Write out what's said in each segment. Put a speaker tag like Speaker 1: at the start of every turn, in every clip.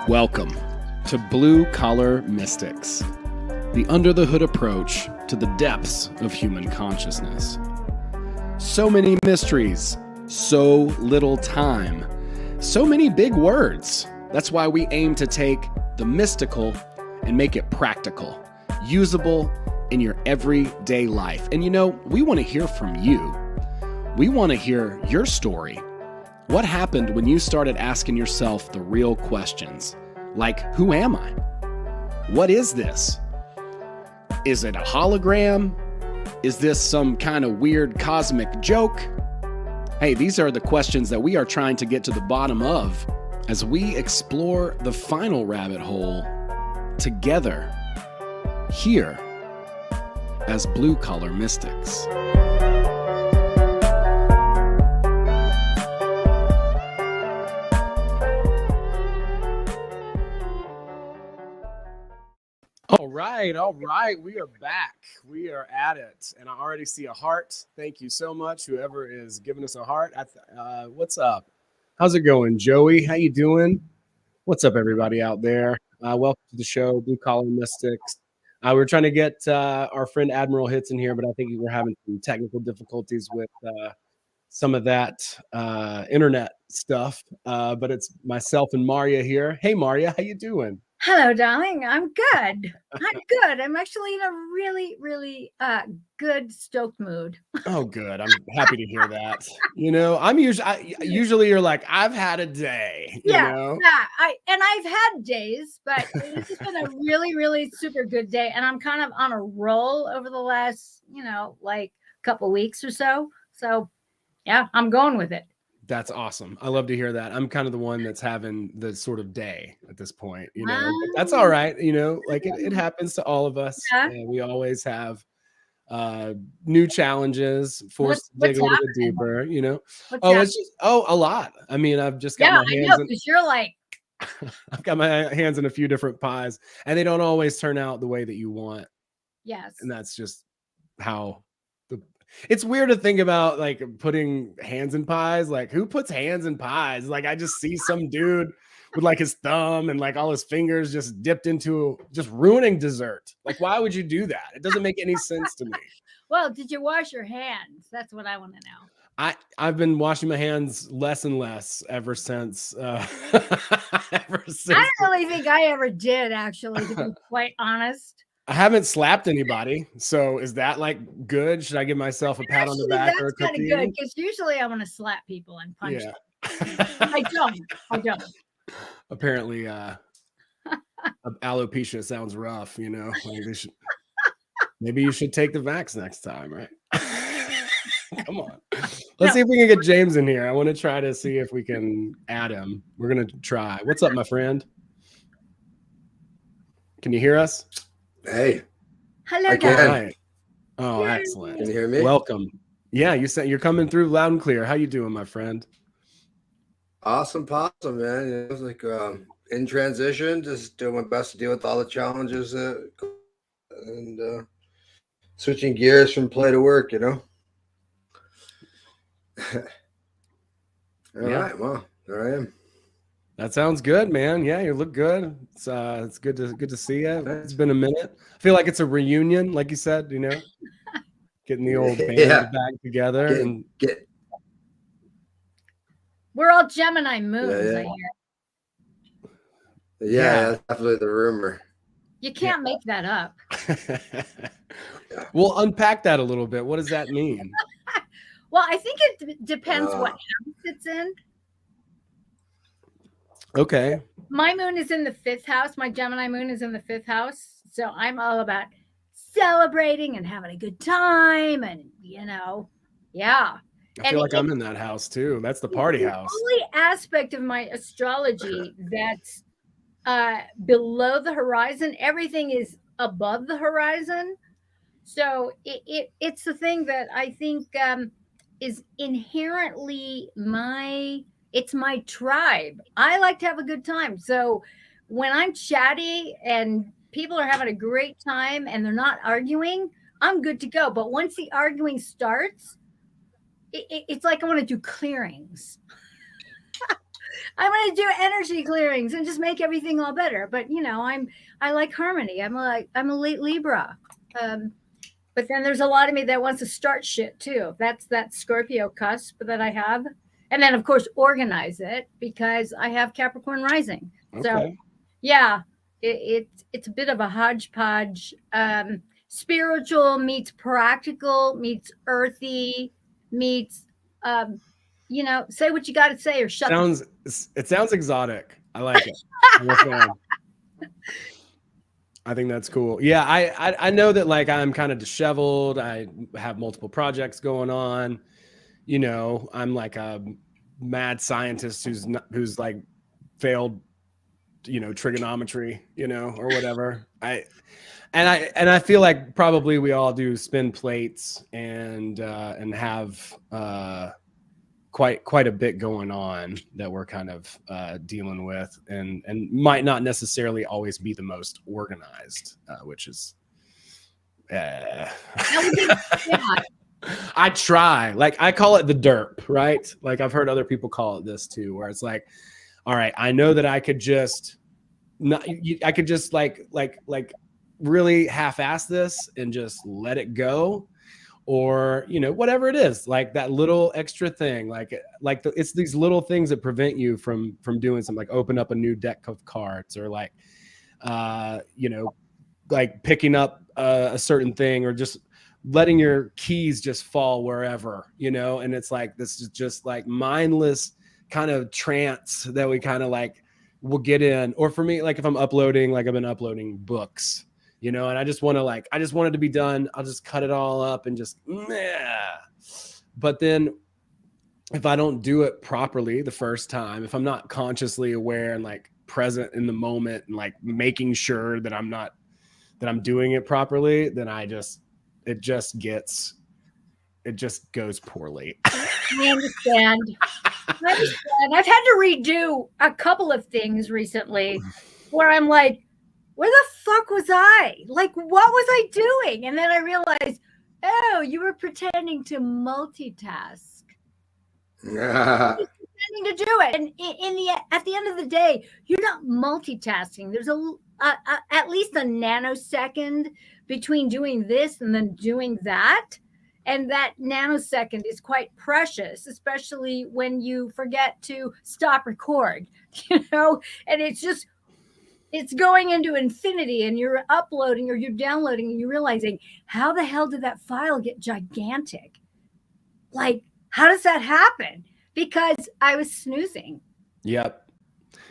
Speaker 1: Welcome to Blue Collar Mystics, the under-the-hood approach to the depths of human consciousness. So many mysteries, so little time, so many big words. That's why we aim to take the mystical and make it practical, usable in your everyday life. And we want to hear from you. We want to hear your story. What happened when you started asking yourself the real questions? Like, who am I? What is this? Is it a hologram? Is this some kind of weird cosmic joke? Hey, these are the questions that we are trying to get to the bottom of as we explore the final rabbit hole together here as Blue Collar Mystics. All right. We are back. We are at it. And I already see a heart. Thank you so much, whoever is giving us a heart. What's up? How's it going, Joey? How you doing? What's up, everybody out there? Welcome to the show, Blue Collar Mystics. We're trying to get our friend Admiral Hitzz in here, but I think we're having some technical difficulties with some of that internet stuff. But it's myself and Marja here. Hey, Marja, how you doing?
Speaker 2: Hello, darling. I'm good. I'm actually in a really, really good stoked mood.
Speaker 1: Oh, good. I'm happy to hear that. I'm usually you're like, I've had a day.
Speaker 2: Yeah. I've had days, but this has been a really, really super good day. And I'm kind of on a roll over the last, like couple weeks or so. So yeah, I'm going with it.
Speaker 1: That's awesome. I love to hear that. I'm kind of the one that's having the sort of day at this point, but that's all right. Like it happens to all of us. Yeah. And we always have new challenges, forced to dig a little bit deeper, It's just, a lot. I mean, I've just got my hands
Speaker 2: because you're like,
Speaker 1: I've got my hands in a few different pies and they don't always turn out the way that you want.
Speaker 2: Yes.
Speaker 1: And that's just how it's weird to think about, like, putting hands in pies. Like, who puts hands in pies? Like, I just see some dude with like his thumb and like all his fingers just dipped into just ruining dessert. Like, why would you do that? It doesn't make any sense to me.
Speaker 2: Well, did you wash your hands? That's what I want to know.
Speaker 1: I've been washing my hands less and less ever since.
Speaker 2: I don't really think I ever did, actually, to be quite honest.
Speaker 1: I haven't slapped anybody, so is that like good? Should I give myself a pat on the back or a cookie?
Speaker 2: That's kind of good because usually I want to slap people and punch them. I don't.
Speaker 1: Apparently, alopecia sounds rough. Like maybe you should take the vax next time, right? Come on, let's see if we can get James in here. I want to try to see if we can add him. We're gonna try. What's up, my friend? Can you hear us?
Speaker 3: Hey.
Speaker 2: Hello, guys.
Speaker 1: Right. Oh, excellent.
Speaker 3: Can you hear me?
Speaker 1: Welcome. Yeah, you're coming through loud and clear. How you doing, my friend?
Speaker 3: Awesome possum, man. It was like in transition, just doing my best to deal with all the challenges and switching gears from play to work, All right, well, there I am.
Speaker 1: That sounds good, man. Yeah, you look good. It's good to see you. It's been a minute. I feel like it's a reunion, like you said, getting the old band back together
Speaker 2: We're all Gemini moons, I hear.
Speaker 3: Yeah, that's definitely the rumor.
Speaker 2: You can't make that up.
Speaker 1: We'll unpack that a little bit. What does that mean?
Speaker 2: Well, I think it depends what house it's in.
Speaker 1: Okay.
Speaker 2: My moon is in the 5th house. My Gemini moon is in the 5th house. So I'm all about celebrating and having a good time. And, yeah.
Speaker 1: I feel like I'm in that house too. That's the party house.
Speaker 2: The only aspect of my astrology that's below the horizon, everything is above the horizon. So it's the thing that I think is inherently it's my tribe. I like to have a good time. So when I'm chatty and people are having a great time and they're not arguing, I'm good to go. But once the arguing starts, it's like I want to do clearings. I'm going to do energy clearings and just make everything all better. But I like harmony. I'm a late Libra. But then there's a lot of me that wants to start shit too. That's that Scorpio cusp that I have. And then of course organize it because I have Capricorn rising.
Speaker 1: Okay.
Speaker 2: So yeah, it's a bit of a hodgepodge. Spiritual meets practical meets earthy meets say what you got to say or shut.
Speaker 1: It sounds exotic. I like it. I'm a fan. I think that's cool. Yeah, I know that like I'm kind of disheveled. I have multiple projects going on. I'm like a mad scientist who's like failed, trigonometry, or whatever. I feel like probably we all do spin plates and have quite a bit going on that we're kind of dealing with and might not necessarily always be the most organized, which is I try. Like I call it the derp, right? Like I've heard other people call it this too, where it's like, all right, I know that I could just like really half-ass this and just let it go. Or whatever it is, like that little extra thing, it's these little things that prevent you from doing something, like open up a new deck of cards, or like like picking up a certain thing, or just letting your keys just fall wherever, and it's like this is just like mindless kind of trance that we kind of like will get in. Or for me, like if I'm uploading, like I've been uploading books, and I just want it to be done. I'll just cut it all up and just, but then if I don't do it properly the first time, if I'm not consciously aware and like present in the moment and like making sure that I'm doing it properly, then it just goes poorly.
Speaker 2: I understand. I've had to redo a couple of things recently where I'm like, where the fuck was I? Like, what was I doing? And then I realized, oh, you were pretending to multitask. Pretending to do it. And at the end of the day, you're not multitasking. There's at least a nanosecond between doing this and then doing that. And that nanosecond is quite precious, especially when you forget to stop record, and it's going into infinity, and you're uploading or you're downloading and you're realizing, how the hell did that file get gigantic? Like, how does that happen? Because I was snoozing.
Speaker 1: Yep.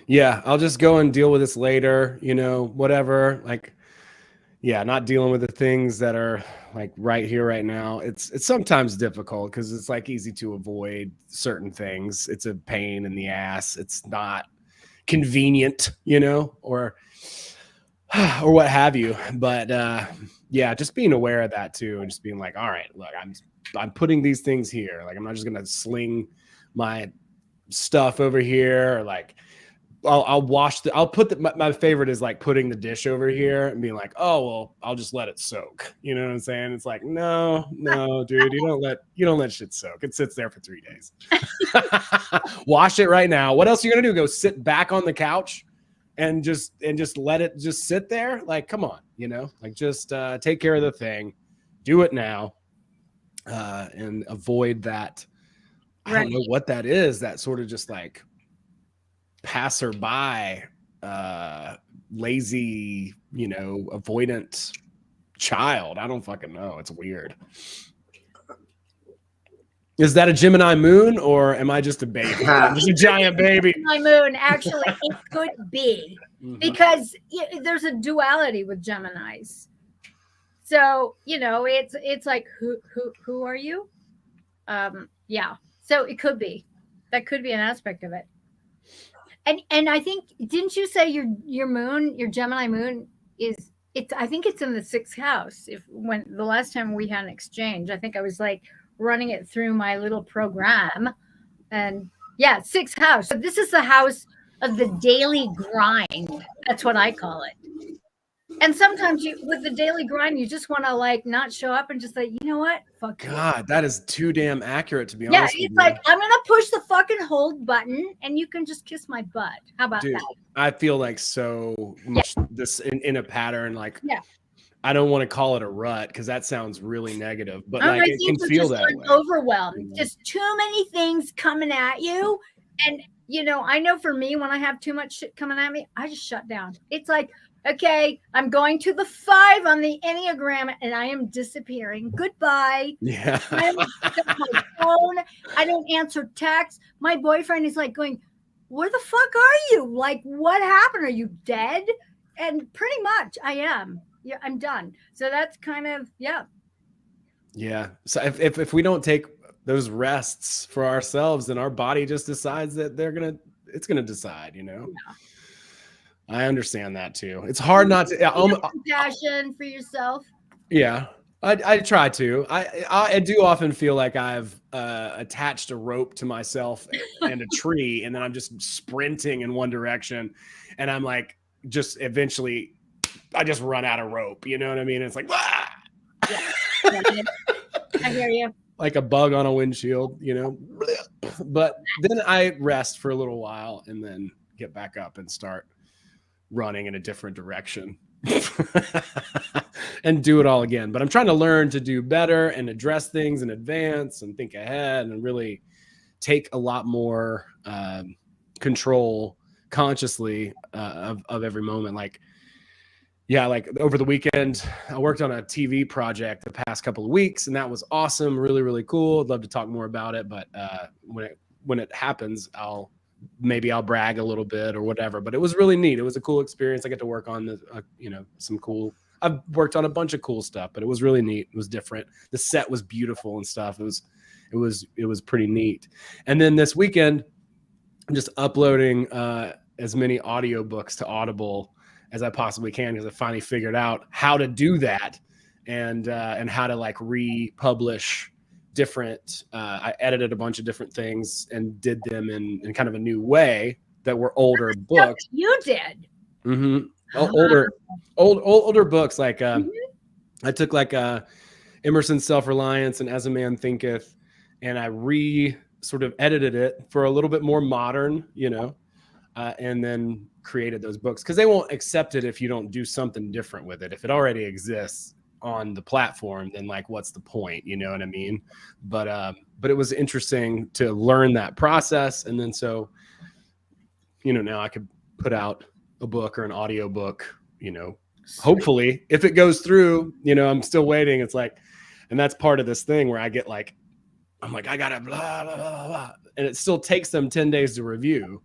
Speaker 1: Yeah. I'll just go and deal with this later, whatever. Like, yeah, not dealing with the things that are like right here, right now. It's sometimes difficult because it's like easy to avoid certain things. It's a pain in the ass. It's not convenient, or what have you. But yeah, just being aware of that too, and just being like, all right, look, I'm putting these things here. Like, I'm not just gonna sling my stuff over here, or like I'll put my favorite is like putting the dish over here and being like, oh, well, I'll just let it soak. You know what I'm saying? It's like, no, dude, you don't let shit soak. It sits there for 3 days. Wash it right now. What else are you going to do? Go sit back on the couch and just let it just sit there? Like, come on, like just take care of the thing. Do it now. And avoid that. I don't know what that is. That sort of just like passerby, lazy, avoidant child. I don't fucking know. It's weird. Is that a Gemini moon, or am I just a baby? I'm just a giant baby.
Speaker 2: My moon, actually, it could be because there's a duality with Geminis. So it's like who are you? Yeah. So it could be. That could be an aspect of it. And I think, didn't you say your moon, your Gemini moon I think it's in the 6th house. When the last time we had an exchange, I think I was like running it through my little program, and yeah, 6th house. So this is the house of the daily grind. That's what I call it. And sometimes with the daily grind, you just want to like not show up and just say, you know what? Fuck
Speaker 1: God, that is too damn accurate, to be
Speaker 2: yeah,
Speaker 1: honest with
Speaker 2: it's
Speaker 1: you.
Speaker 2: like, I'm going to push the fucking hold button and you can just kiss my butt. How about
Speaker 1: Dude,
Speaker 2: that?
Speaker 1: I feel like so much this in a pattern. Like,
Speaker 2: Yeah.
Speaker 1: I don't want to call it a rut because that sounds really negative, but
Speaker 2: I
Speaker 1: like it can
Speaker 2: think
Speaker 1: feel
Speaker 2: just
Speaker 1: that way.
Speaker 2: overwhelmed.
Speaker 1: You know?
Speaker 2: Just too many things coming at you. And, you know, I know for me, when I have too much shit coming at me, I just shut down. It's like, okay, I'm going to the 5 on the Enneagram and I am disappearing. Goodbye.
Speaker 1: Yeah.
Speaker 2: I got my phone. I don't answer texts. My boyfriend is like going, where the fuck are you? Like, what happened? Are you dead? And pretty much I am. Yeah, I'm done. So that's kind of, yeah.
Speaker 1: Yeah. So if we don't take those rests for ourselves, then our body just decides that it's gonna decide, you know.
Speaker 2: Yeah.
Speaker 1: I understand that too. It's hard not to
Speaker 2: compassion for yourself.
Speaker 1: Yeah. I try to. I do often feel like I've attached a rope to myself and a tree, and then I'm just sprinting in one direction, and I'm like, just eventually, I just run out of rope. You know what I mean? It's like, ah!
Speaker 2: Yeah. I hear you.
Speaker 1: Like a bug on a windshield, you know. But then I rest for a little while, and then get back up and start running in a different direction. And do it all again. But I'm trying to learn to do better and address things in advance and think ahead and really take a lot more control consciously of every moment. Like, yeah, like over the weekend, I worked on a TV project the past couple of weeks, and that was awesome. Really, really cool. I'd love to talk more about it, but when it happens, I'll brag a little bit or whatever, but it was really neat. It was a cool experience. I get to work on some cool, I've worked on a bunch of cool stuff, but it was really neat. It was different. The set was beautiful and stuff. It was pretty neat. And then this weekend, I'm just uploading as many audiobooks to Audible as I possibly can, because I finally figured out how to do that and how to like republish different. I edited a bunch of different things and did them in kind of a new way that were older books.
Speaker 2: You did.
Speaker 1: Mm-hmm. Older books. Like I took like Emerson's Self-Reliance and As a Man Thinketh, and I sort of edited it for a little bit more modern, you know, and then created those books, because they won't accept it if you don't do something different with it. If it already exists on the platform, then like, what's the point? You know what I mean? But it was interesting to learn that process. And then, so, you know, now I could put out a book or an audio book, you know, hopefully if it goes through, you know. I'm still waiting. It's like, and that's part of this thing where I get like, I'm like, I gotta blah, blah, blah, blah. And it still takes them 10 days to review.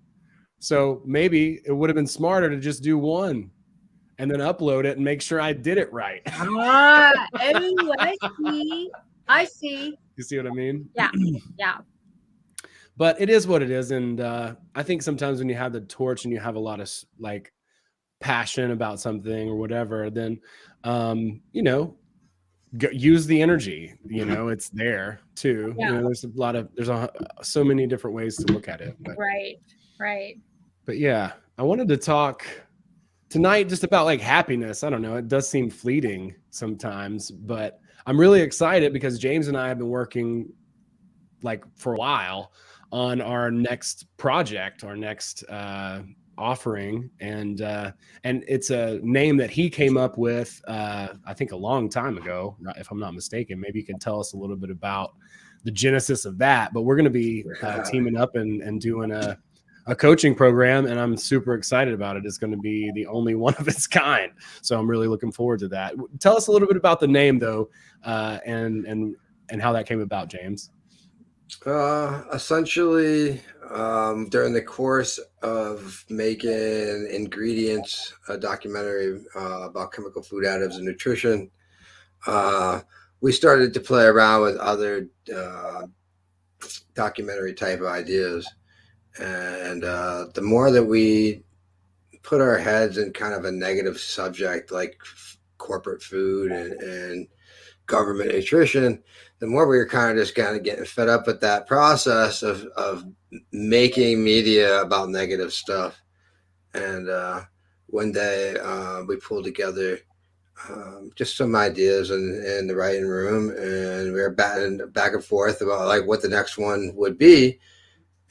Speaker 1: So maybe it would have been smarter to just do one and then upload it and make sure I did it right.
Speaker 2: I see.
Speaker 1: You see what I mean?
Speaker 2: Yeah. Yeah.
Speaker 1: But it is what it is. And I think sometimes when you have the torch and you have a lot of like passion about something or whatever, then, you know, use the energy, you know, it's there too.
Speaker 2: Yeah.
Speaker 1: You know, there's so many different ways to look at it. But,
Speaker 2: right.
Speaker 1: But yeah, I wanted to talk tonight just about like happiness. I don't know. It does seem fleeting sometimes, but I'm really excited because James and I have been working like for a while on our next project, our next offering. And it's a name that he came up with, I think a long time ago, if I'm not mistaken. Maybe you can tell us a little bit about the genesis of that, but we're going to be teaming up and doing a coaching program, and I'm super excited about it. It's going to be the only one of its kind. So I'm really looking forward to that. Tell us a little bit about the name though, and how that came about, James.
Speaker 3: Essentially, during the course of making Ingredients, a documentary about chemical food additives and nutrition, we started to play around with other documentary type of ideas. And the more that we put our heads in kind of a negative subject like corporate food and government nutrition, the more we were kind of getting fed up with that process of making media about negative stuff. And one day we pulled together just some ideas in the writing room, and we were batting back and forth about like what the next one would be.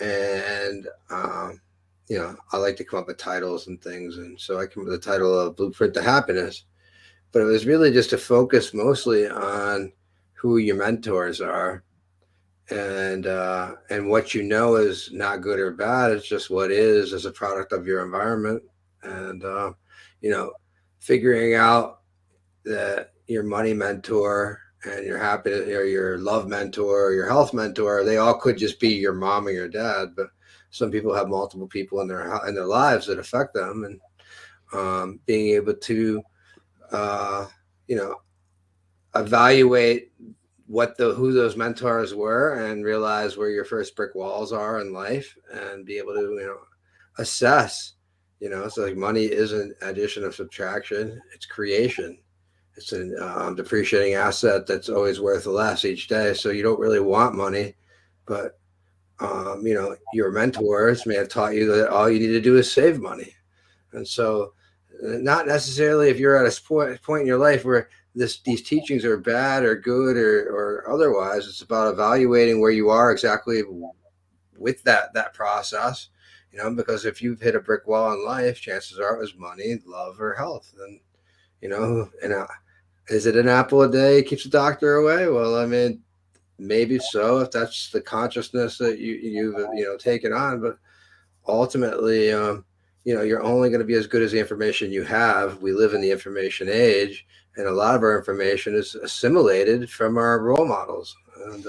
Speaker 3: And I like to come up with titles and things, and so I came up with the title of Blueprint to Happiness. But it was really just to focus mostly on who your mentors are, and what is not good or bad. It's just what is as a product of your environment, and figuring out that your money mentor and your happiness or your love mentor or your health mentor, they all could just be your mom or your dad, but some people have multiple people in their lives that affect them, and being able to evaluate who those mentors were and realize where your first brick walls are in life, and be able to assess. So like money isn't addition or subtraction, it's creation. It's a depreciating asset that's always worth less each day. So you don't really want money, but your mentors may have taught you that all you need to do is save money. And so, not necessarily if you're at a point in your life where these teachings are bad or good or otherwise. It's about evaluating where you are exactly with that process. Because if you've hit a brick wall in life, chances are it was money, love, or health. And is it an apple a day keeps the doctor away? Well, I mean, maybe so, if that's the consciousness that you've taken on. But ultimately, you're only going to be as good as the information you have. We live in the information age, and a lot of our information is assimilated from our role models. And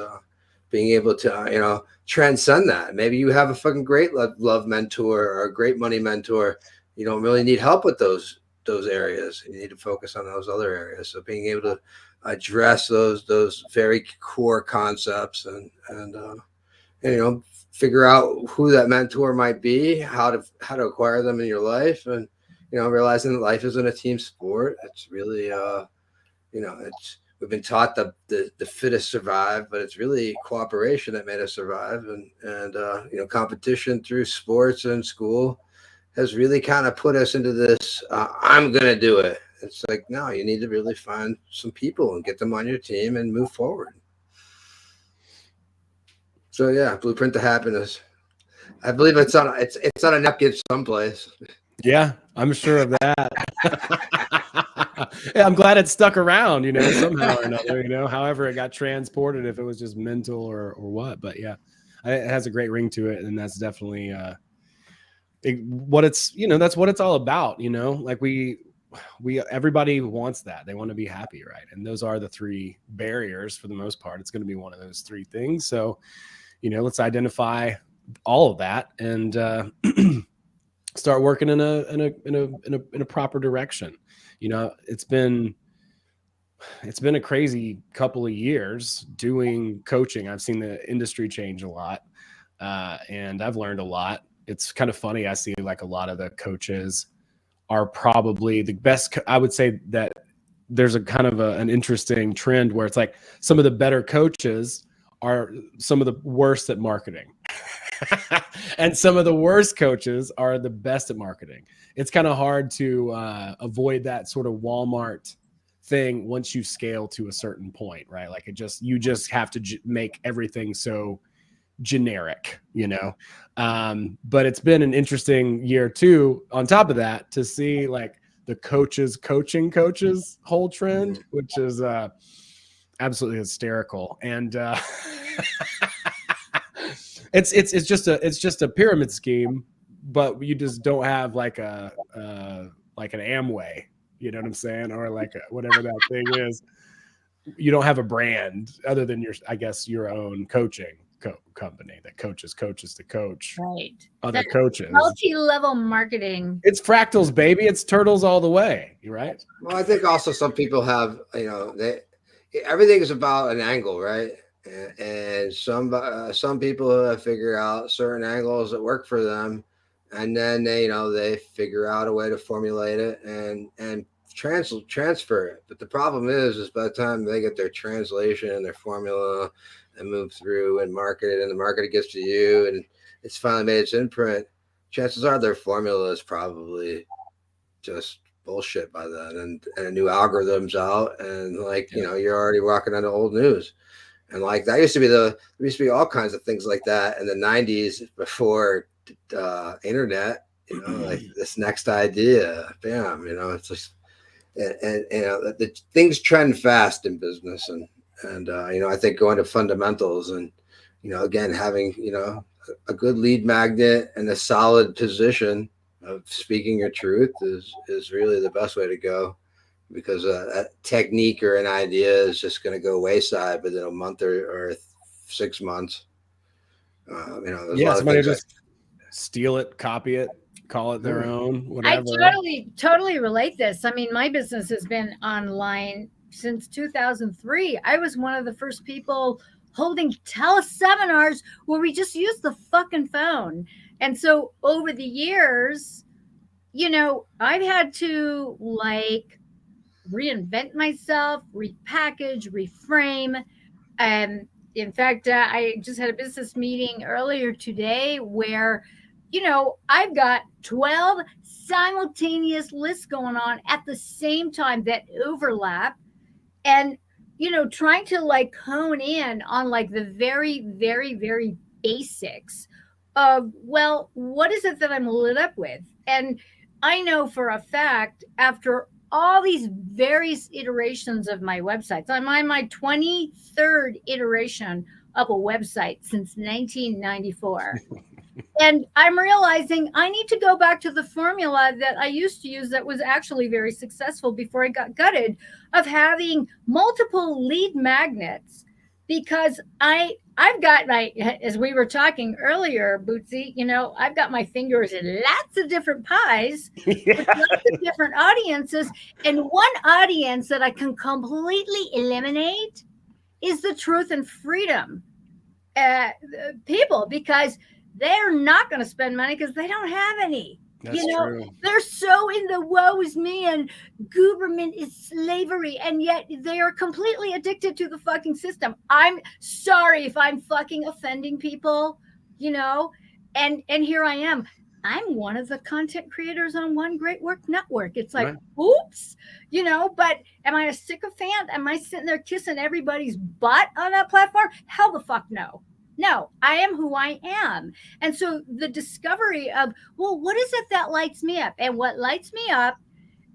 Speaker 3: being able to, transcend that. Maybe you have a fucking great love mentor or a great money mentor. You don't really need help with those areas. You need to focus on those other areas. So being able to address those very core concepts, and figure out who that mentor might be, how to acquire them in your life, and realizing that life isn't a team sport. It's really we've been taught the fittest survive, but it's really cooperation that made us survive, and competition through sports and school has really kind of put us into this I'm gonna do it. It's like, no, you need to really find some people and get them on your team and move forward. So yeah, Blueprint to Happiness. I believe it's on a napkin someplace.
Speaker 1: Yeah, I'm sure of that. Yeah, I'm glad it stuck around, somehow or another, however it got transported, if it was just mental or what. But yeah, it has a great ring to it. And that's definitely what it's, that's what it's all about, like everybody wants that. They want to be happy, right? And those are the three barriers for the most part. It's going to be one of those three things. So, let's identify all of that and start working in a proper direction. It's been a crazy couple of years doing coaching. I've seen the industry change a lot, and I've learned a lot. It's kind of funny. I see like a lot of the coaches are probably the best. I would say that there's a kind of an interesting trend where it's like some of the better coaches are some of the worst at marketing. And some of the worst coaches are the best at marketing. It's kind of hard to avoid that sort of Walmart thing once you scale to a certain point, right? Like you just have to make everything so generic, but it's been an interesting year too, on top of that, to see like the coaching coaches whole trend, which is absolutely hysterical. And it's just a pyramid scheme, but you just don't have like an Amway, you know what I'm saying, or like whatever that thing is. You don't have a brand other than your own coaching company that coaches to coach other coaches.
Speaker 2: Multi-level marketing.
Speaker 1: It's fractals, baby. It's turtles all the way. You right?
Speaker 3: Well, I think also some people have, everything is about an angle, right? And some people have figured out certain angles that work for them, and then they figure out a way to formulate it and transfer it. But the problem is by the time they get their translation and their formula and move through and market it, and the market gets to you and it's finally made its imprint, chances are their formula is probably just bullshit by then, and a new algorithm's out, and like you're already walking on the old news. And like that used to be all kinds of things like that in the 90s before internet, like this next idea, bam, it's just, and the things trend fast in business, and I think going to fundamentals and, again, having, a good lead magnet and a solid position of speaking your truth is really the best way to go. Because a technique or an idea is just going to go wayside within a month or 6 months.
Speaker 1: Somebody just steal it, copy it, call it their own, whatever.
Speaker 2: I totally relate this. I mean, my business has been online since 2003. I was one of the first people holding teleseminars where we just used the fucking phone. And so over the years, I've had to reinvent myself, repackage, reframe. In fact, I just had a business meeting earlier today where, I've got 12 simultaneous lists going on at the same time that overlap. And, trying to hone in on the very, very, very basics of, well, what is it that I'm lit up with? And I know for a fact, after all these various iterations of my websites, I'm on my 23rd iteration of a website since 1994. And I'm realizing I need to go back to the formula that I used to use that was actually very successful before I got gutted, of having multiple lead magnets, because I've got as we were talking earlier, Bootsy, I've got my fingers in lots of different pies with lots of different audiences. And one audience that I can completely eliminate is the truth and freedom people, because they're not going to spend money because they don't have any.
Speaker 1: That's true.
Speaker 2: They're so in the woe is me and government is slavery, and yet they are completely addicted to the fucking system. I'm sorry if I'm fucking offending people, and here I am. I'm one of the content creators on One Great Work Network. It's like, right. Oops, but am I a sycophant? Am I sitting there kissing everybody's butt on that platform? Hell the fuck no. No, I am who I am. And so the discovery of, well, what is it that lights me up? And what lights me up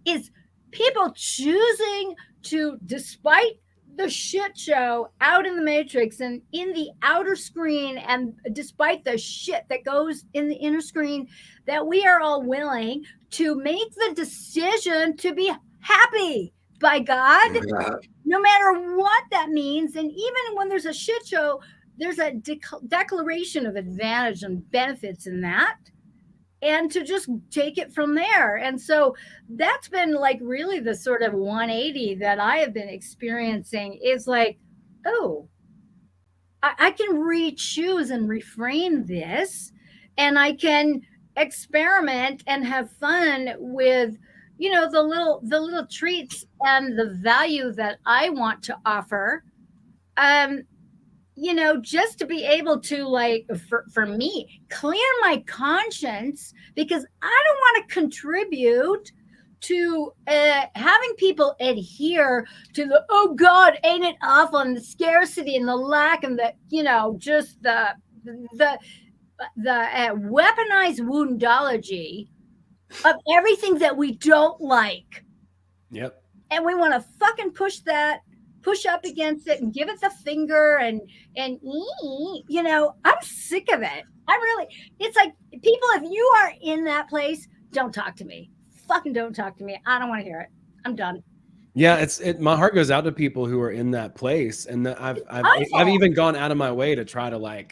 Speaker 2: is people choosing to, despite the shit show out in the matrix and in the outer screen, and despite the shit that goes in the inner screen, that we are all willing to make the decision to be happy by God, no matter what that means. And even when there's a shit show, there's a declaration of advantage and benefits in that, and to just take it from there. And so that's been really the sort of 180 that I have been experiencing, is oh, I can re-choose and reframe this, and I can experiment and have fun with, the little treats and the value that I want to offer. Just to be able to for me, clear my conscience, because I don't want to contribute to having people adhere to the, oh God, ain't it awful, and the scarcity and the lack and the, just the weaponized woundology of everything that we don't like.
Speaker 1: Yep.
Speaker 2: And we want to fucking push up against it and give it the finger and I'm sick of it. It's like, people, if you are in that place, don't talk to me. Fucking don't talk to me. I don't want to hear it. I'm done.
Speaker 1: Yeah, my heart goes out to people who are in that place, and I've even gone out of my way to try to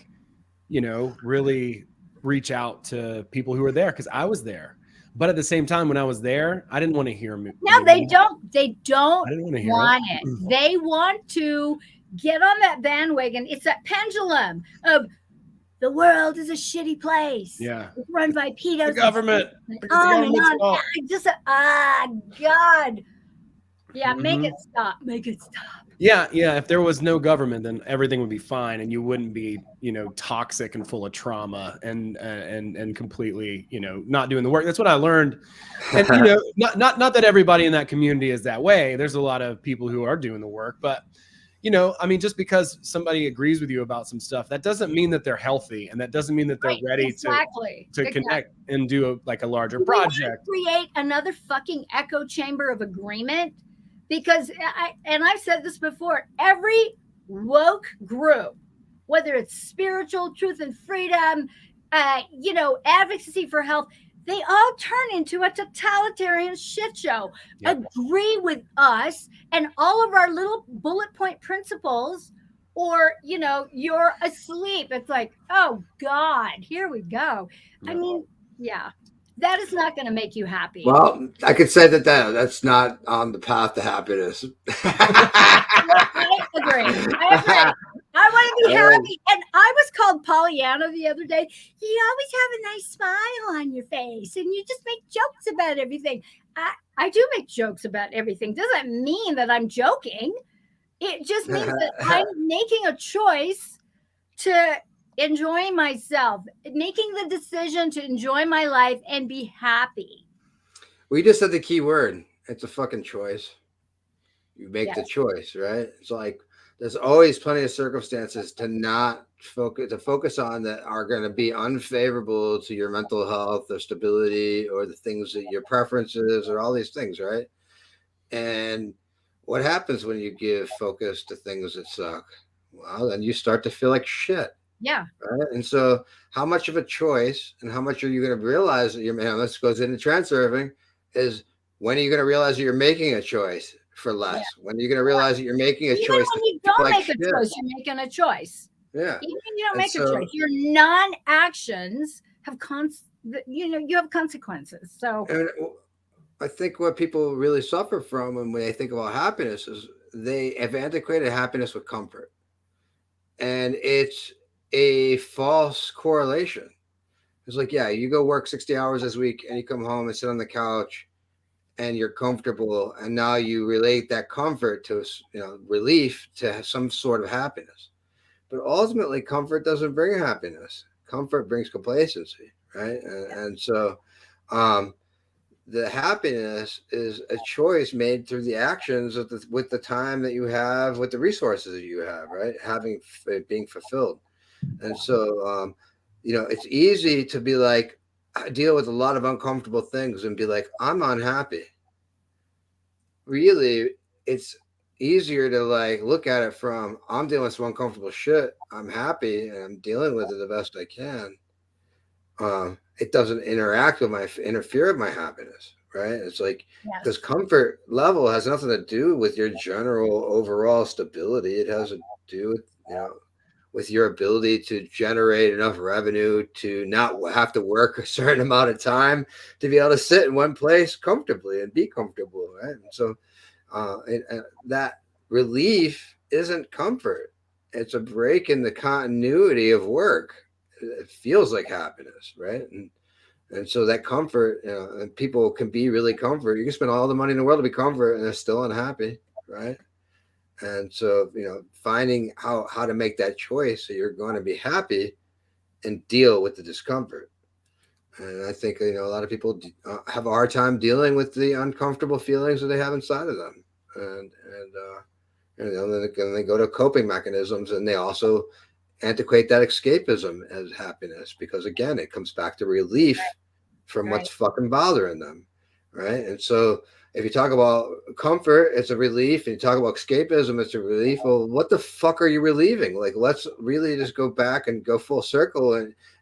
Speaker 1: really reach out to people who are there, because I was there. But at the same time, when I was there, I didn't want to hear me.
Speaker 2: No, they don't. They don't
Speaker 1: want
Speaker 2: it. They want to get on that bandwagon. It's that pendulum of the world is a shitty place.
Speaker 1: Yeah.
Speaker 2: It's run by pedos.
Speaker 1: The government.
Speaker 2: On and on. God. Yeah, make it stop. Make it stop.
Speaker 1: Yeah, yeah. If there was no government, then everything would be fine, and you wouldn't be, toxic and full of trauma and completely, not doing the work. That's what I learned. And not that everybody in that community is that way. There's a lot of people who are doing the work, but I mean, just because somebody agrees with you about some stuff, that doesn't mean that they're healthy, and that doesn't mean that they're ready
Speaker 2: exactly.
Speaker 1: to connect and do a larger
Speaker 2: Do
Speaker 1: project.
Speaker 2: we create another fucking echo chamber of agreement. Because I've said this before, every woke group, whether it's spiritual, truth and freedom, advocacy for health, they all turn into a totalitarian shit show. Yep. Agree with us and all of our little bullet point principles, or you're asleep. It's like, oh God, here we go. Yep. I mean, yeah. That is not going to make you happy.
Speaker 3: Well, I could say that's not on the path to happiness.
Speaker 2: I agree. I want to be happy. And I was called Pollyanna the other day. You always have a nice smile on your face, and you just make jokes about everything. I do make jokes about everything. Doesn't mean that I'm joking. It just means that I'm making a choice to enjoy myself, making the decision to enjoy my life and be happy.
Speaker 3: We just said the key word. It's a fucking choice. You make the choice, right? It's like there's always plenty of circumstances to not focus on that are going to be unfavorable to your mental health or stability or the things that your preferences or all these things, right? And what happens when you give focus to things that suck? Well, then you start to feel like shit.
Speaker 2: Yeah.
Speaker 3: Right? And so how much of a choice and how much are you going to realize that this goes into transurfing, is when are you going to realize that you're making a choice for less? Yeah. When are you going to realize that you're making a choice?
Speaker 2: When you don't make a choice, you're making a choice.
Speaker 3: Yeah.
Speaker 2: Even when you don't make a choice, your non-actions have you have consequences. So
Speaker 3: and I think what people really suffer from when they think about happiness is they have antiquated happiness with comfort. And it's a false correlation. It's like, yeah, you go work 60 hours this week and you come home and sit on the couch and you're comfortable. And now you relate that comfort to, relief to some sort of happiness. But ultimately, comfort doesn't bring happiness. Comfort brings complacency, right? And so the happiness is a choice made through the actions with the time that you have, with the resources that you have, right? Being fulfilled. And so, it's easy to be like, I deal with a lot of uncomfortable things and be like, I'm unhappy. Really, it's easier to look at it from, I'm dealing with some uncomfortable shit. I'm happy and I'm dealing with it the best I can. It doesn't interfere with my happiness, right? It's like, because comfort level has nothing to do with your general overall stability. It has to do with, with your ability to generate enough revenue to not have to work a certain amount of time to be able to sit in one place comfortably and be comfortable, right? And so that relief isn't comfort. It's a break in the continuity of work. It feels like happiness, right? And so that comfort, and people can be really comfort. You can spend all the money in the world to be comfort and they're still unhappy, right? And so, finding how to make that choice so you're going to be happy and deal with the discomfort. And I think, a lot of people have a hard time dealing with the uncomfortable feelings that they have inside of them. And then they go to coping mechanisms, and they also antiquate that escapism as happiness, because again, it comes back to relief from what's fucking bothering them. Right. And so, if you talk about comfort, it's a relief. And you talk about escapism, it's a relief. Well, what the fuck are you relieving? Let's really just go back and go full circle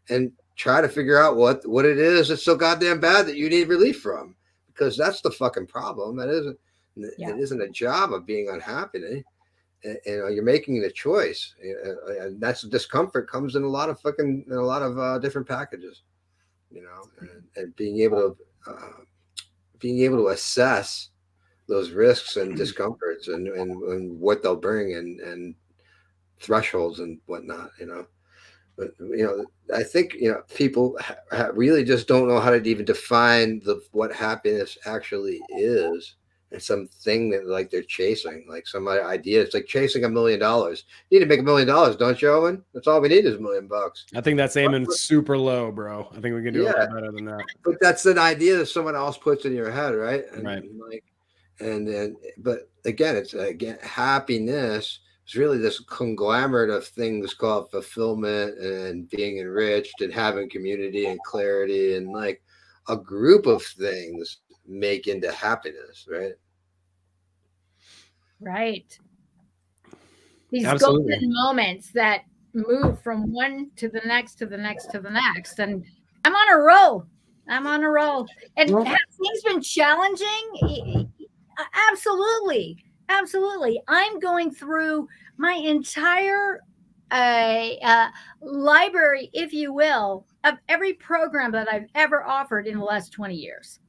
Speaker 3: and try to figure out what it is that's so goddamn bad that you need relief from. Because that's the fucking problem. It isn't a job of being unhappy. You're making the choice. And that's discomfort comes in a lot of different packages. And being able to assess those risks and discomforts and what they'll bring and thresholds and whatnot, but, I think, people really just don't know how to even define what happiness actually is and something that like they're chasing, like some idea. It's like chasing $1 million. You need to make $1 million, don't you, Owen? That's all we need is $1 million.
Speaker 1: I think that's aiming super low, bro. I think we can do a lot better than that.
Speaker 3: But that's an idea that someone else puts in your head, right? And
Speaker 1: right.
Speaker 3: Like, and then, but again, it's happiness is really this conglomerate of things called fulfillment and being enriched and having community and clarity, and like a group of things make into happiness, right?
Speaker 2: Right. These
Speaker 1: Absolutely.
Speaker 2: golden moments that move from one to the next to the next to the next. And I'm on a roll. And have things been challenging? Absolutely. I'm going through my entire library, if you will, of every program that I've ever offered in the last 20 years.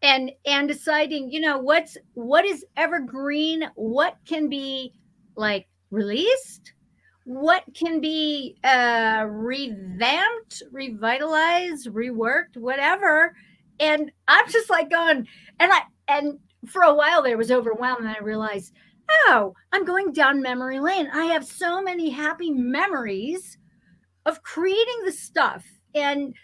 Speaker 2: And deciding, what is evergreen, what can be like released, what can be revamped, revitalized, reworked, whatever. And I'm just like going, and for a while there was overwhelmed, and I realized, oh, I'm going down memory lane. I have so many happy memories of creating the stuff and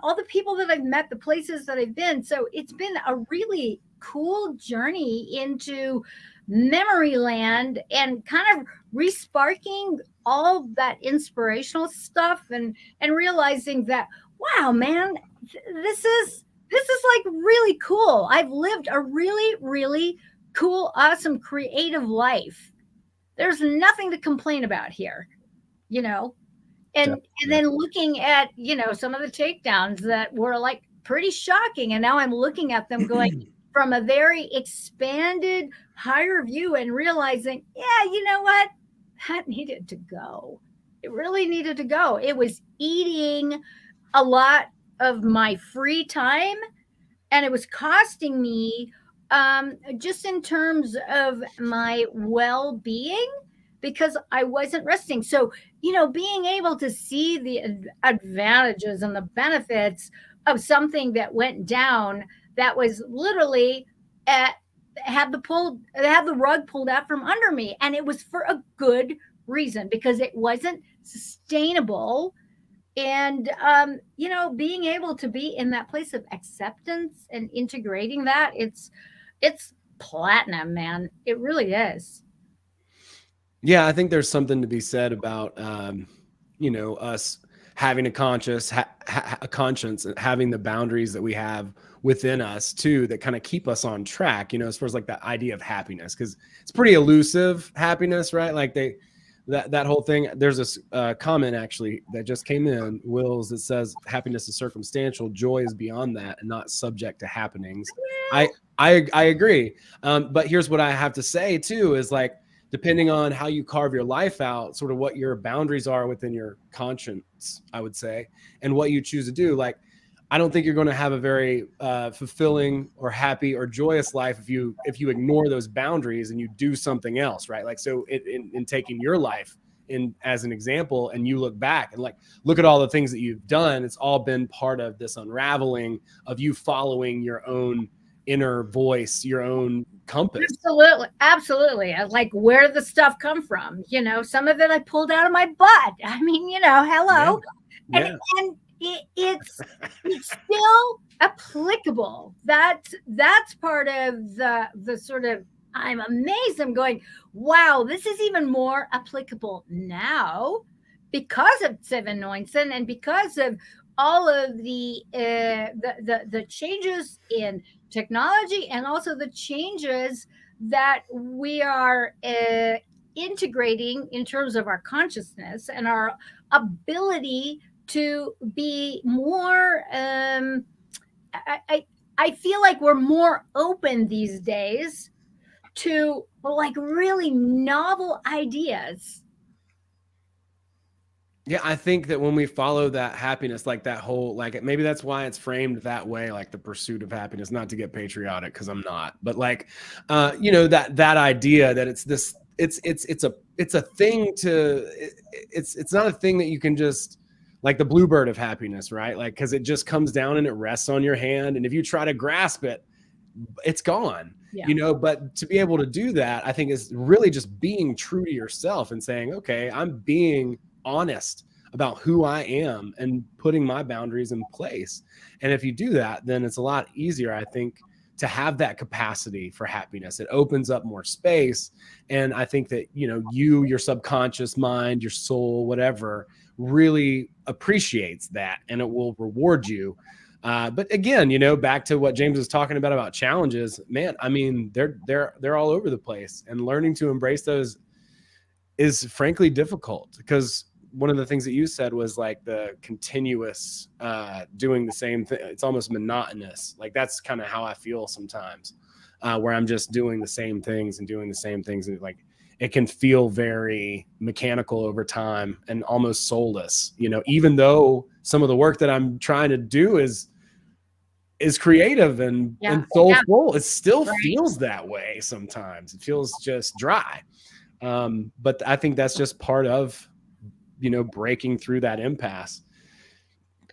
Speaker 2: all the people that I've met, the places that I've been. So it's been a really cool journey into memory land and kind of resparking all that inspirational stuff and realizing that, wow, man, this is like really cool. I've lived a really, really cool, awesome, creative life. There's nothing to complain about here, And then looking at, some of the takedowns that were like pretty shocking. And now I'm looking at them going from a very expanded, higher view and realizing, yeah, you know what? That needed to go. It really needed to go. It was eating a lot of my free time, and it was costing me just in terms of my well-being, because I wasn't resting. So, being able to see the advantages and the benefits of something that went down that was literally had the rug pulled out from under me. And it was for a good reason, because it wasn't sustainable. And, being able to be in that place of acceptance and integrating that, it's platinum, man. It really is.
Speaker 1: Yeah, I think there's something to be said about, us having a conscience and having the boundaries that we have within us too, that kind of keep us on track, as far as like that idea of happiness, because it's pretty elusive, happiness, right? Like that whole thing. There's this comment actually that just came in, Wills, that says happiness is circumstantial, joy is beyond that and not subject to happenings. I agree. But here's what I have to say too, is like, depending on how you carve your life out, sort of what your boundaries are within your conscience, I would say, and what you choose to do. Like, I don't think you're going to have a very fulfilling or happy or joyous life if you ignore those boundaries and you do something else, right? Like, so in taking your life as an example, and you look back and like, look at all the things that you've done. It's all been part of this unraveling of you following your own inner voice, your own compass.
Speaker 2: Absolutely. Like, where did the stuff come from? Some of it I pulled out of my butt. I mean, hello. Yeah. And it's still applicable. That's part of the sort of, I'm amazed. I'm going, wow, this is even more applicable now because of Seven Neunsen and because of all of the changes in technology, and also the changes that we are integrating in terms of our consciousness and our ability to be more, I feel like we're more open these days to like really novel ideas.
Speaker 1: Yeah, I think that when we follow that happiness, like that whole, like maybe that's why it's framed that way, like the pursuit of happiness, not to get patriotic, because I'm not, but like, that idea that it's this, it's a thing it's not a thing that you can just, like the bluebird of happiness, right? Like, because it just comes down and it rests on your hand. And if you try to grasp it, it's gone.
Speaker 2: Yeah.
Speaker 1: But to be able to do that, I think is really just being true to yourself and saying, okay, I'm being honest about who I am and putting my boundaries in place. And if you do that, then it's a lot easier, I think, to have that capacity for happiness. It opens up more space. And I think that, your subconscious mind, your soul, whatever, really appreciates that, and it will reward you. But again, back to what James was talking about challenges, man, I mean, they're all over the place, and learning to embrace those is frankly difficult, because one of the things that you said was like the continuous doing the same thing. It's almost monotonous. Like that's kind of how I feel sometimes, where I'm just doing the same things and doing the same things. And like, it can feel very mechanical over time and almost soulless, even though some of the work that I'm trying to do is creative and soulful. It still feels that way sometimes. It feels just dry. But I think that's just part of, breaking through that impasse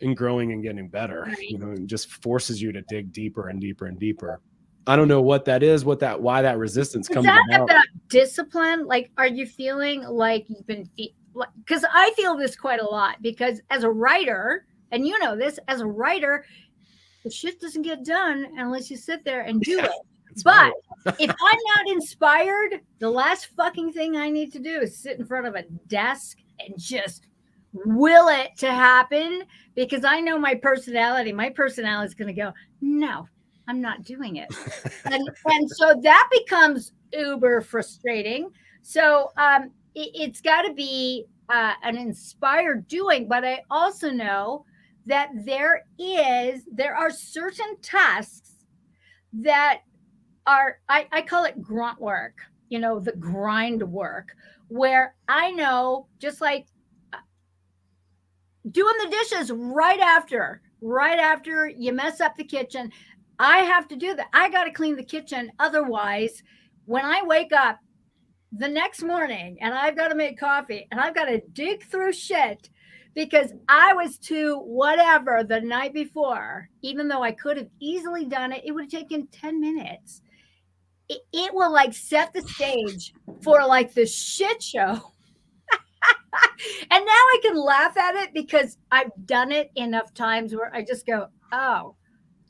Speaker 1: and growing and getting better. It just forces you to dig deeper and deeper and deeper. I don't know what that is, why that resistance comes about.
Speaker 2: Discipline? Like, are you feeling like you've been, because I feel this quite a lot, because as a writer, and this, as a writer, the shit doesn't get done unless you sit there and do it. But if I'm not inspired, the last fucking thing I need to do is sit in front of a desk and just will it to happen, because I know my personality. My personality is going to go, no, I'm not doing it. and so that becomes uber frustrating. So it's got to be an inspired doing. But I also know that there are certain tasks that are, I call it grunt work, the grind work, where I know, just like doing the dishes right after you mess up the kitchen, I have to do that. I got to clean the kitchen. Otherwise, when I wake up the next morning and I've got to make coffee and I've got to dig through shit because I was too whatever the night before, even though I could have easily done it, it would have taken 10 minutes. It will like set the stage for like the shit show. And now I can laugh at it because I've done it enough times where I just go, oh,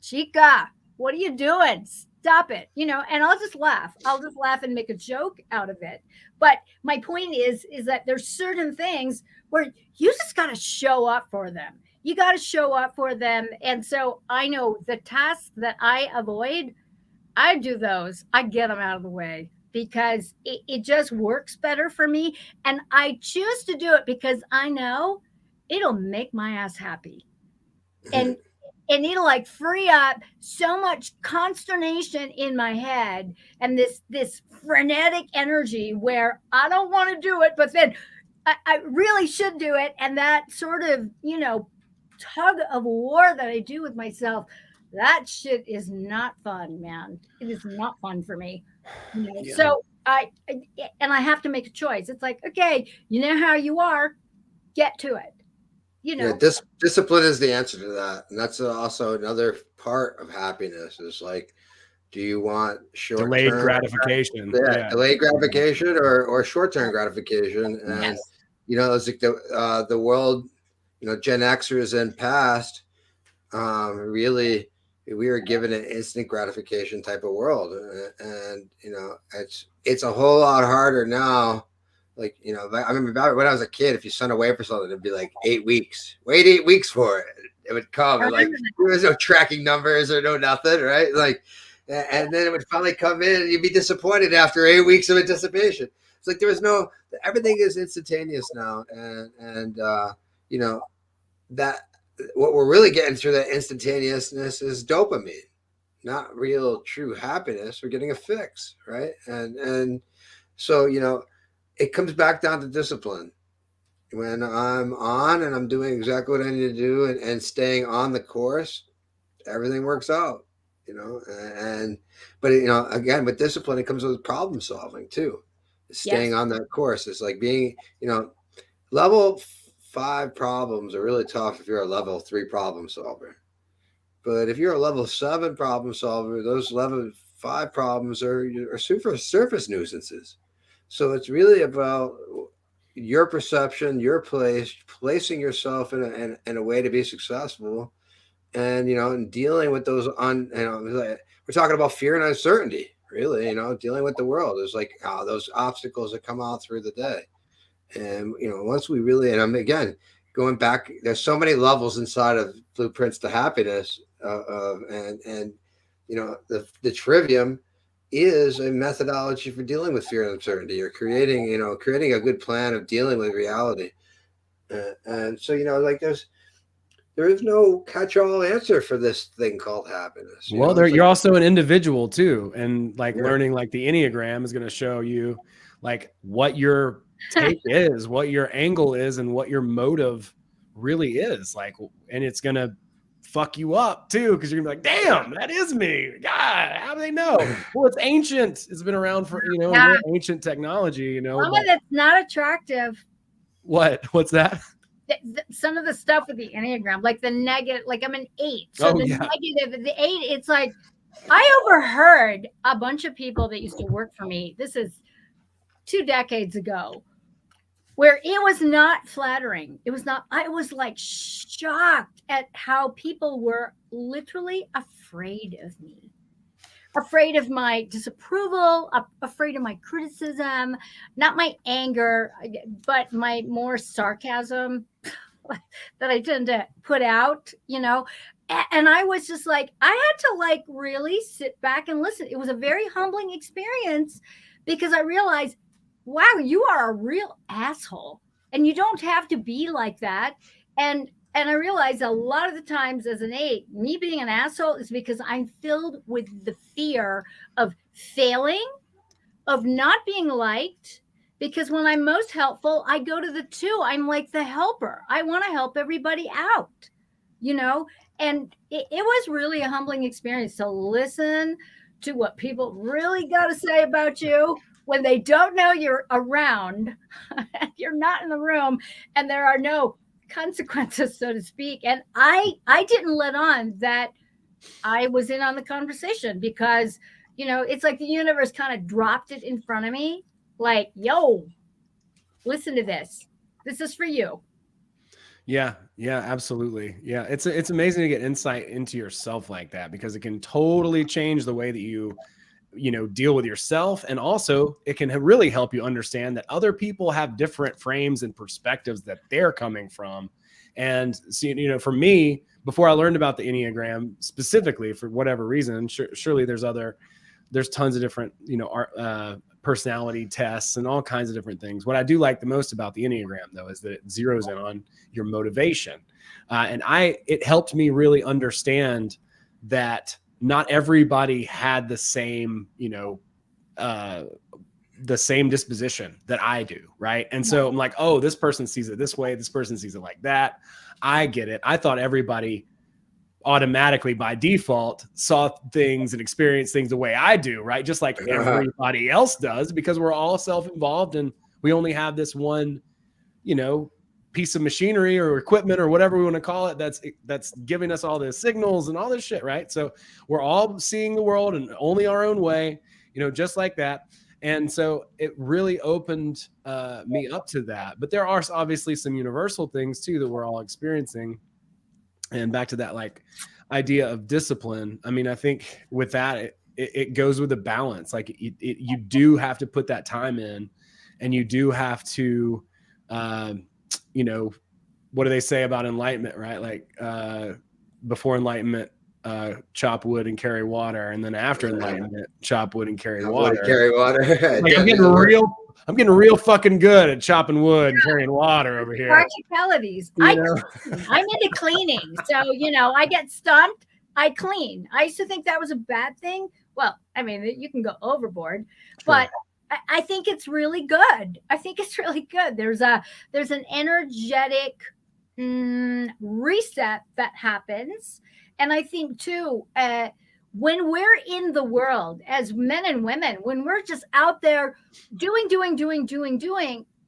Speaker 2: chica, what are you doing? Stop it. And I'll just laugh. I'll just laugh and make a joke out of it. But my point is that there's certain things where you just got to show up for them. You got to show up for them. And so I know the tasks that I avoid, I do those. I get them out of the way because it just works better for me. And I choose to do it because I know it'll make my ass happy. And it'll like free up so much consternation in my head and this frenetic energy where I don't want to do it, but then I really should do it. And that sort of, tug of war that I do with myself, that shit is not fun, man. It is not fun for me. Yeah. So I have to make a choice. It's like, okay, you know how you are, get to it.
Speaker 3: Yeah, discipline is the answer to that. And that's also another part of happiness is like, do you want
Speaker 1: delayed gratification?
Speaker 3: Delayed gratification or short-term gratification. And, it's like the world, Gen Xers and past, really, we were given an instant gratification type of world. And it's a whole lot harder now. Like, I remember when I was a kid, if you sent away for something, it'd be like 8 weeks. Wait 8 weeks for it. It would come. And like, there was no tracking numbers or no nothing, right? Like, and then it would finally come in and you'd be disappointed after 8 weeks of anticipation. It's like there was everything is instantaneous now. And that what we're really getting through that instantaneousness is dopamine, not real true happiness. We're getting a fix, right? And so, it comes back down to discipline. When I'm on and I'm doing exactly what I need to do and staying on the course, everything works out, but again, with discipline, it comes with problem solving too. Staying on that course. It's like being, level 5 problems are really tough if you're a level 3 problem solver. But if you're a level 7 problem solver, those level 5 problems are super surface nuisances. So it's really about your perception, your placing yourself in a way to be successful, and and dealing with those we're talking about fear and uncertainty, really. Dealing with the world is like those obstacles that come out through the day. And once we really, and I'm again going back, there's so many levels inside of Blueprints to Happiness, and the trivium is a methodology for dealing with fear and uncertainty, or creating a good plan of dealing with reality. And so like there is no catch-all answer for this thing called happiness.
Speaker 1: Well, you're also an individual too, and learning like the Enneagram is going to show you like what your take is, what your angle is, and what your motive really is. Like, and it's going to fuck you up too, because you're gonna be like, damn, that is me. God, how do they know? Well, it's ancient. It's been around for ancient technology.
Speaker 2: Some of it's not attractive.
Speaker 1: What's that?
Speaker 2: Some of the stuff with the Enneagram, like the negative, like I'm an 8. So negative, the 8, it's like I overheard a bunch of people that used to work for me. This is 2 decades ago, where it was not flattering. It was not, I was like shocked at how people were literally afraid of me, afraid of my disapproval, afraid of my criticism, not my anger, but my more sarcasm that I tend to put out, And I was just like, I had to really sit back and listen. It was a very humbling experience, because I realized, wow, you are a real asshole, and you don't have to be like that. And I realized a lot of the times as an 8, me being an asshole is because I'm filled with the fear of failing, of not being liked. Because when I'm most helpful, I go to the 2. I'm like the helper. I want to help everybody out, and it was really a humbling experience to listen to what people really got to say about you when they don't know you're around, you're not in the room, and there are no consequences, so to speak. And I didn't let on that I was in on the conversation, because, it's like the universe kind of dropped it in front of me. Like, yo, listen to this. This is for you.
Speaker 1: Yeah, absolutely. Yeah, it's amazing to get insight into yourself like that, because it can totally change the way that you deal with yourself. And also it can really help you understand that other people have different frames and perspectives that they're coming from. And so, for me, before I learned about the Enneagram specifically, for whatever reason, surely there's tons of different, personality tests and all kinds of different things. What I do like the most about the Enneagram, though, is that it zeroes in on your motivation. And it helped me really understand that not everybody had the same, the same disposition that I do. Right. And so I'm like, oh, this person sees it this way. This person sees it like that. I get it. I thought everybody automatically by default saw things and experienced things the way I do, right? Just like everybody else does, because we're all self-involved and we only have this one, piece of machinery or equipment or whatever we want to call it that's giving us all the signals and all this shit, right? So we're all seeing the world in only our own way, just like that. And so it really opened me up to that. But there are obviously some universal things too that we're all experiencing. And back to that idea of discipline. I mean, I think with that, it goes with a balance. Like you do have to put that time in, and you do have to, what do they say about enlightenment, right? Like before enlightenment, chop wood and carry water, and then after enlightenment, chop wood and carry water. Like, I'm getting real fucking good at chopping wood and carrying water over here.
Speaker 2: Practicalities. I'm into cleaning. So, I get stumped, I clean. I used to think that was a bad thing. Well, I mean, you can go overboard, but I think it's really good. There's an energetic reset that happens. And I think too, when we're in the world as men and women, when we're just out there doing,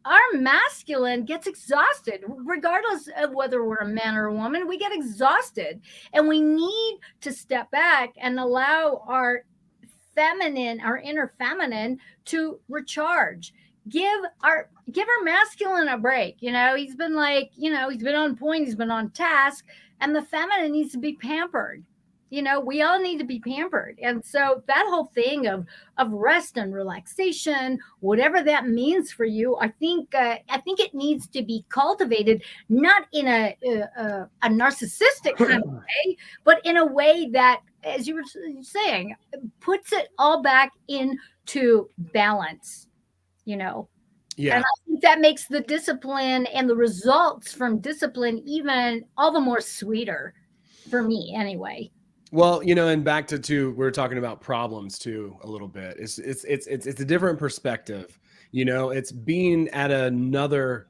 Speaker 2: our masculine gets exhausted, regardless of whether we're a man or a woman. We get exhausted, and we need to step back and allow our feminine, our inner feminine, to recharge. Give our masculine a break. He's been he's been on point, he's been on task, and the feminine needs to be pampered. We all need to be pampered. And so that whole thing of rest and relaxation, whatever that means for you, I think it needs to be cultivated, not in a narcissistic kind of way, but in a way that, as you were saying, puts it all back into balance. Yeah. And I think that makes the discipline and the results from discipline even all the more sweeter for me anyway.
Speaker 1: Well, and back to we're talking about problems too a little bit. It's a different perspective. It's being at another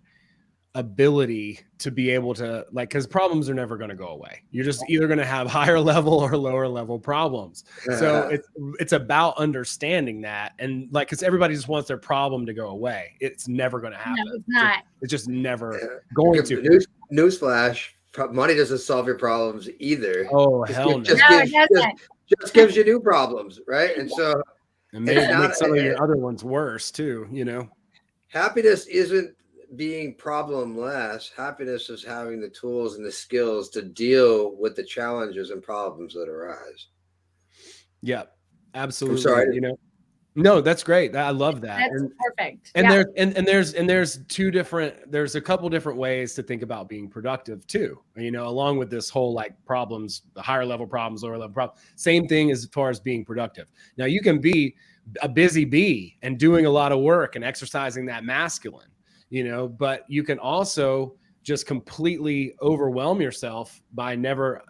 Speaker 1: ability to be able to, like, because problems are never going to go away. You're just either going to have higher level or lower level problems. So it's about understanding that, and like, because everybody just wants their problem to go away. It's never going to happen.
Speaker 2: No, it's not.
Speaker 1: It's just never going to.
Speaker 3: Newsflash. Money doesn't solve your problems either.
Speaker 1: Oh, hell no.
Speaker 3: Just gives you new problems, right? And so
Speaker 1: it makes some of your other ones worse too,
Speaker 3: Happiness isn't being problemless. Happiness is having the tools and the skills to deal with the challenges and problems that arise.
Speaker 1: Yeah, absolutely.
Speaker 3: I'm sorry.
Speaker 1: No, that's great. I love that.
Speaker 2: That's perfect.
Speaker 1: And there's a couple different ways to think about being productive too. Along with this whole like problems, the higher level problems, lower level problems. Same thing as far as being productive. Now you can be a busy bee and doing a lot of work and exercising that masculine, but you can also just completely overwhelm yourself by never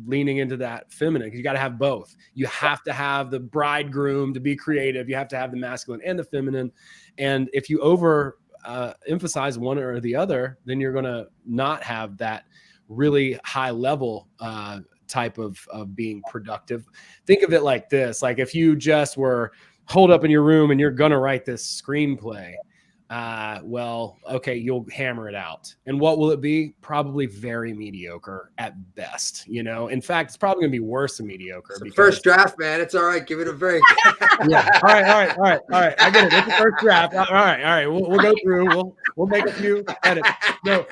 Speaker 1: leaning into that feminine. You got to have both. You have to have the bridegroom to be creative. You have to have the masculine and the feminine. And if you emphasize one or the other, then you're going to not have that really high level type of being productive. Think of it like this. Like if you just were holed up in your room and you're going to write this screenplay, well, okay, you'll hammer it out. And what will it be? Probably very mediocre at best. In fact, it's probably gonna be worse than mediocre.
Speaker 3: It's the first draft, man. It's all right. Give it a break.
Speaker 1: Yeah. All right. I get it. It's the first draft. All right. We'll go through. We'll make a few edits. No,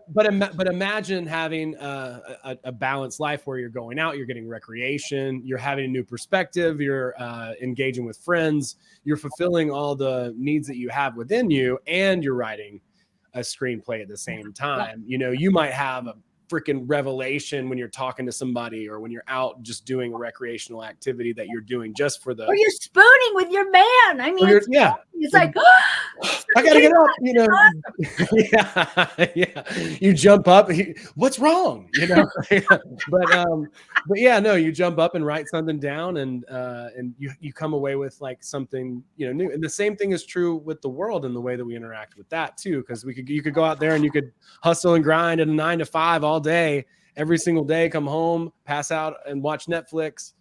Speaker 1: but imagine having a balanced life where you're going out, you're getting recreation, you're having a new perspective, you're engaging with friends, you're fulfilling all the needs that you have within you, and you're writing a screenplay at the same time. You might have a freaking revelation when you're talking to somebody, or when you're out just doing a recreational activity that you're doing just for the.
Speaker 2: Or you're spooning with your man. I mean, it's like,
Speaker 1: I gotta get up. Yeah. You jump up. What's wrong? But yeah, no. You jump up and write something down, and you come away with like something new. And the same thing is true with the world and the way that we interact with that too. Because you could go out there and you could hustle and grind at a 9 to 5 all day, every single day, come home, pass out and watch Netflix,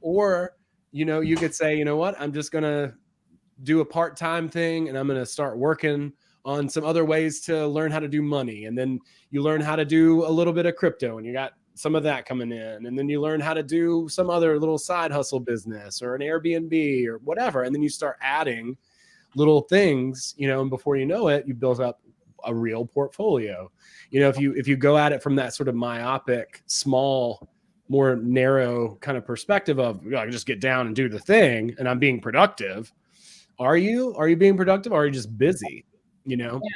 Speaker 1: or, you could say, you know what, I'm just going to do a part-time thing and I'm going to start working on some other ways to learn how to do money. And then you learn how to do a little bit of crypto and you got some of that coming in. And then you learn how to do some other little side hustle business or an Airbnb or whatever. And then you start adding little things, and before you know it, you build up a real portfolio. If you go at it from that sort of myopic, small, more narrow kind of perspective of I can just get down and do the thing and I'm being productive. Are you being productive, or are you just busy?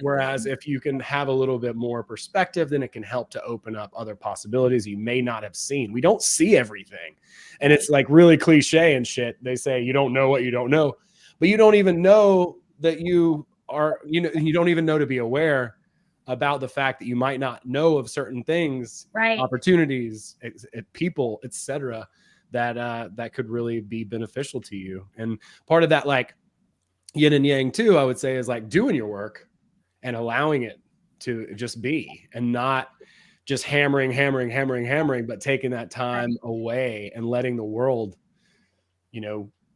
Speaker 1: Whereas if you can have a little bit more perspective, then it can help to open up other possibilities you may not have seen. We don't see everything. And it's like really cliche and shit. They say you don't know what you don't know, but you don't even know that you are, you don't even know to be aware about the fact that you might not know of certain things,
Speaker 2: right?
Speaker 1: Opportunities, people, etc., that could really be beneficial to you. And part of that, like yin and yang too, I would say, is like doing your work and allowing it to just be, and not just hammering, but taking that time away and letting the world,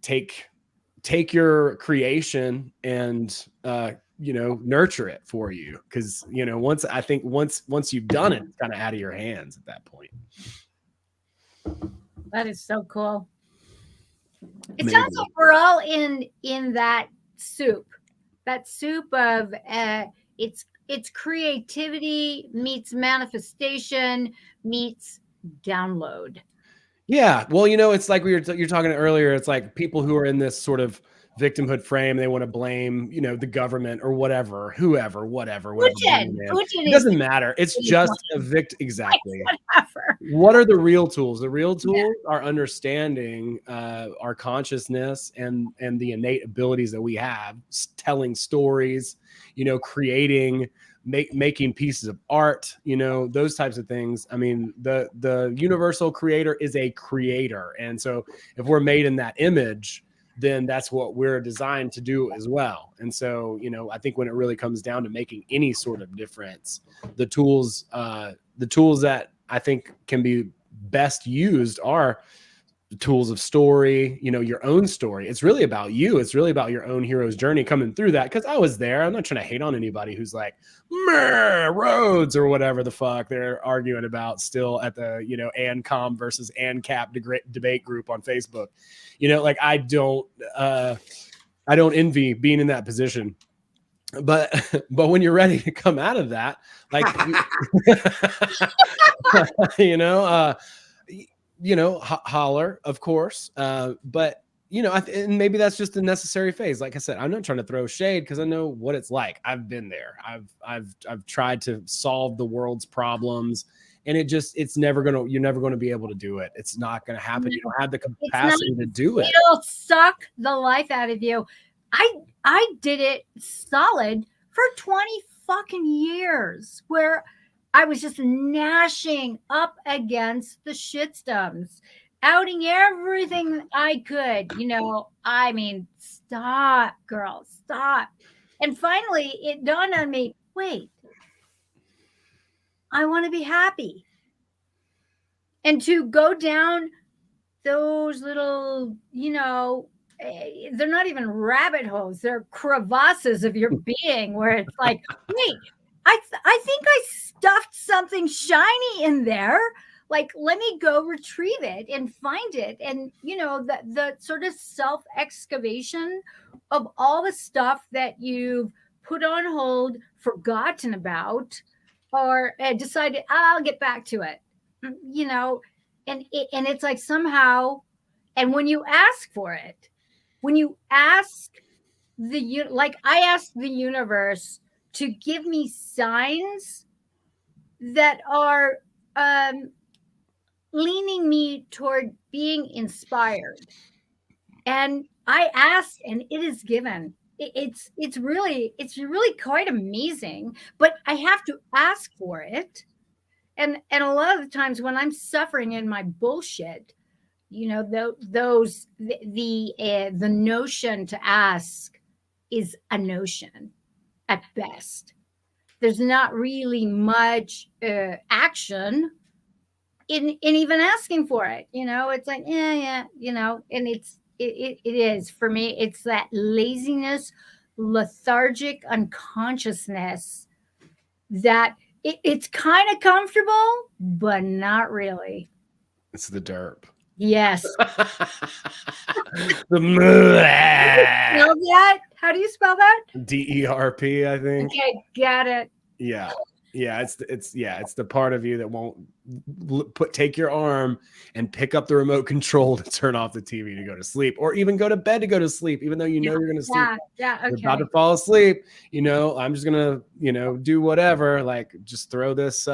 Speaker 1: take your creation and nurture it for you. Cause once you've done it, it's kind of out of your hands at that point.
Speaker 2: That is so cool. It
Speaker 1: Maybe.
Speaker 2: sounds like we're all in that soup of it's creativity meets manifestation meets download.
Speaker 1: Yeah. Well, it's like you're talking earlier. It's like people who are in this sort of victimhood frame. They want to blame, the government or whatever, whoever, whatever.
Speaker 2: Putin
Speaker 1: It doesn't matter. It's just a victim. Exactly.
Speaker 2: Whatever.
Speaker 1: What are the real tools? The real tools are understanding our consciousness and the innate abilities that we have, telling stories, creating, making pieces of art, those types of things. I mean, the universal creator is a creator. And so if we're made in that image, then that's what we're designed to do as well. And so, I think when it really comes down to making any sort of difference, the tools that I think can be best used are the tools of story, your own story. It's really about you. It's really about your own hero's journey coming through that. Cause I was there. I'm not trying to hate on anybody who's like, roads or whatever the fuck they're arguing about still at the, ANCOM versus ANCAP debate group on Facebook. I don't envy being in that position. But when you're ready to come out of that, like, holler, of course. But and maybe that's just a necessary phase. Like I said, I'm not trying to throw shade because I know what it's like. I've been there. I've tried to solve the world's problems, and you're never going to be able to do it. It's not going to happen. You don't have the capacity to do it.
Speaker 2: It'll suck the life out of you. I did it solid for 20 fucking years where I was just gnashing up against the shitstorms, outing everything I could, I mean, stop, girl, stop. And finally it dawned on me, wait, I want to be happy. And to go down those little, they're not even rabbit holes, they're crevasses of your being where it's like, wait, I think I stuffed something shiny in there. Like, let me go retrieve it and find it. And, the sort of self-excavation of all the stuff that you've put on hold, forgotten about, or decided, I'll get back to it, and it's like somehow, and when you ask for it, when you ask I asked the universe to give me signs that are leaning me toward being inspired. And I asked, and it is given. It's really quite amazing, but I have to ask for it. And a lot of the times when I'm suffering in my bullshit, the notion to ask is a notion at best. There's not really much action in even asking for it. It's like, and it is for me. It's that laziness, lethargic unconsciousness that it's kind of comfortable, but not really.
Speaker 1: It's the derp.
Speaker 2: Yes.
Speaker 1: The
Speaker 2: spell that? How do you spell that?
Speaker 1: DERP, I think.
Speaker 2: Okay, got it.
Speaker 1: Yeah. It's the part of you that won't take your arm and pick up the remote control to turn off the TV to go to sleep, or even go to bed to go to sleep, even though you're going to sleep.
Speaker 2: Yeah, okay.
Speaker 1: You're about to fall asleep. I'm just gonna, do whatever. Like, just throw this,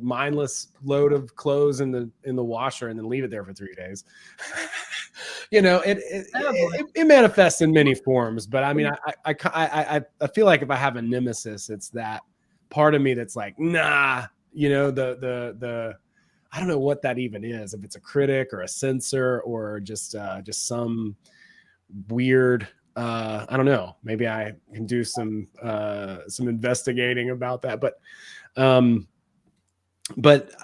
Speaker 1: mindless load of clothes in the washer and then leave it there for 3 days. It manifests in many forms, but I mean, I feel like if I have a nemesis, it's that part of me that's like, nah, the I don't know what that even is, if it's a critic or a censor or just some weird, I don't know, maybe I can do some investigating about that, but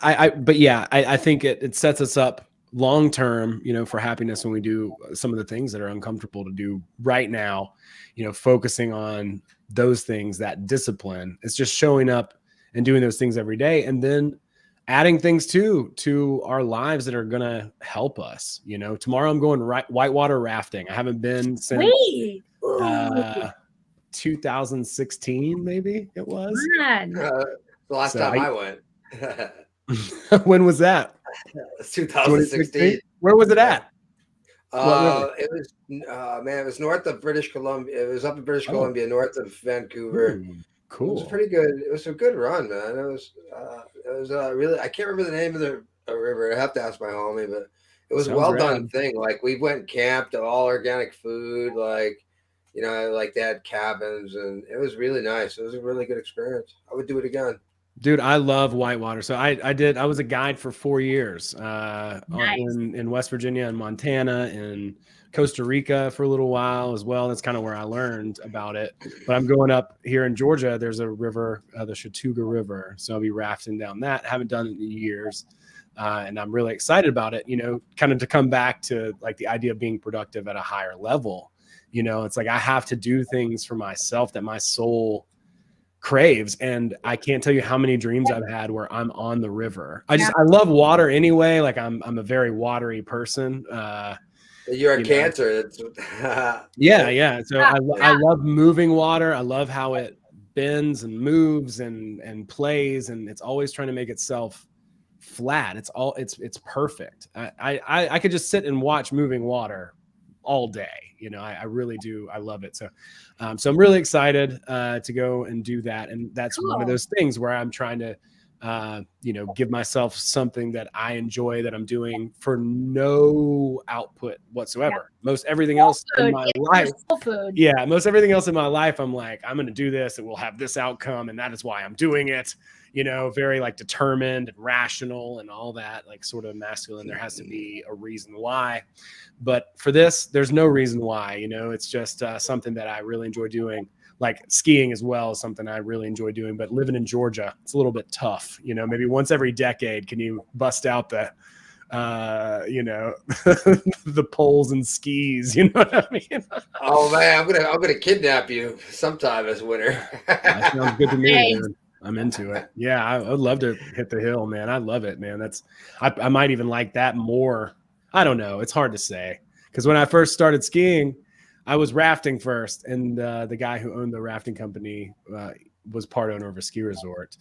Speaker 1: I think it sets us up long term, you know, for happiness when we do some of the things that are uncomfortable to do right now, you know, focusing on those things, that discipline, it's just showing up and doing those things every day, and then adding things to our lives that are going to help us. You know, tomorrow I'm going whitewater rafting. I haven't been since 2016, maybe it was.
Speaker 3: The last time I went.
Speaker 1: When was that?
Speaker 3: 2016.
Speaker 1: Where was it at?
Speaker 3: It was it was north of British Columbia. It was up in British Columbia, north of Vancouver.
Speaker 1: Cool.
Speaker 3: It was pretty good. It was a good run, man. It was really, I can't remember the name of the river. I have to ask my homie, but it was a well done thing. Like, we went and camped, all organic food, like, you know, like they had cabins, and it was really nice. It was a really good experience. I would do it again.
Speaker 1: Dude, I love whitewater. So I was a guide for 4 years in West Virginia and Montana and Costa Rica for a little while as well. That's kind of where I learned about it. But I'm going up here in Georgia. There's a river, the Chattooga River. So I'll be rafting down that. Haven't done it in years. And I'm really excited about it, you know, kind of to come back to like the idea of being productive at a higher level. You know, it's like I have to do things for myself that my soul craves, and I can't tell you how many dreams I've had where I'm on the river. I love water anyway. Like I'm a very watery person.
Speaker 3: You're a Cancer.
Speaker 1: Yeah. So I love moving water. I love how it bends and moves and plays, and it's always trying to make itself flat. It's perfect. I could just sit and watch moving water all day. You know, I really do. I love it. So I'm really excited to go and do that. And that's one of those things where I'm trying to, you know, give myself something that I enjoy, that I'm doing for no output whatsoever. Yeah. Most everything else in my life. Yeah. Most everything else in my life, I'm like, I'm going to do this. It will have this outcome. And that is why I'm doing it. You know, very like determined and rational and all that, like sort of masculine. There has to be a reason why. But for this, there's no reason why. You know, it's just something that I really enjoy doing. Like skiing as well is something I really enjoy doing. But living in Georgia, it's a little bit tough. You know, maybe once every decade, can you bust out the, you know, the poles and skis? You know what I mean?
Speaker 3: Oh man, I'm gonna kidnap you sometime this winter.
Speaker 1: That sounds good to me, man. I'm into it. Yeah, I would love to hit the hill, man. I love it, man. I might even like that more. I don't know. It's hard to say, because when I first started skiing, I was rafting first, and the guy who owned the rafting company was part owner of a ski resort,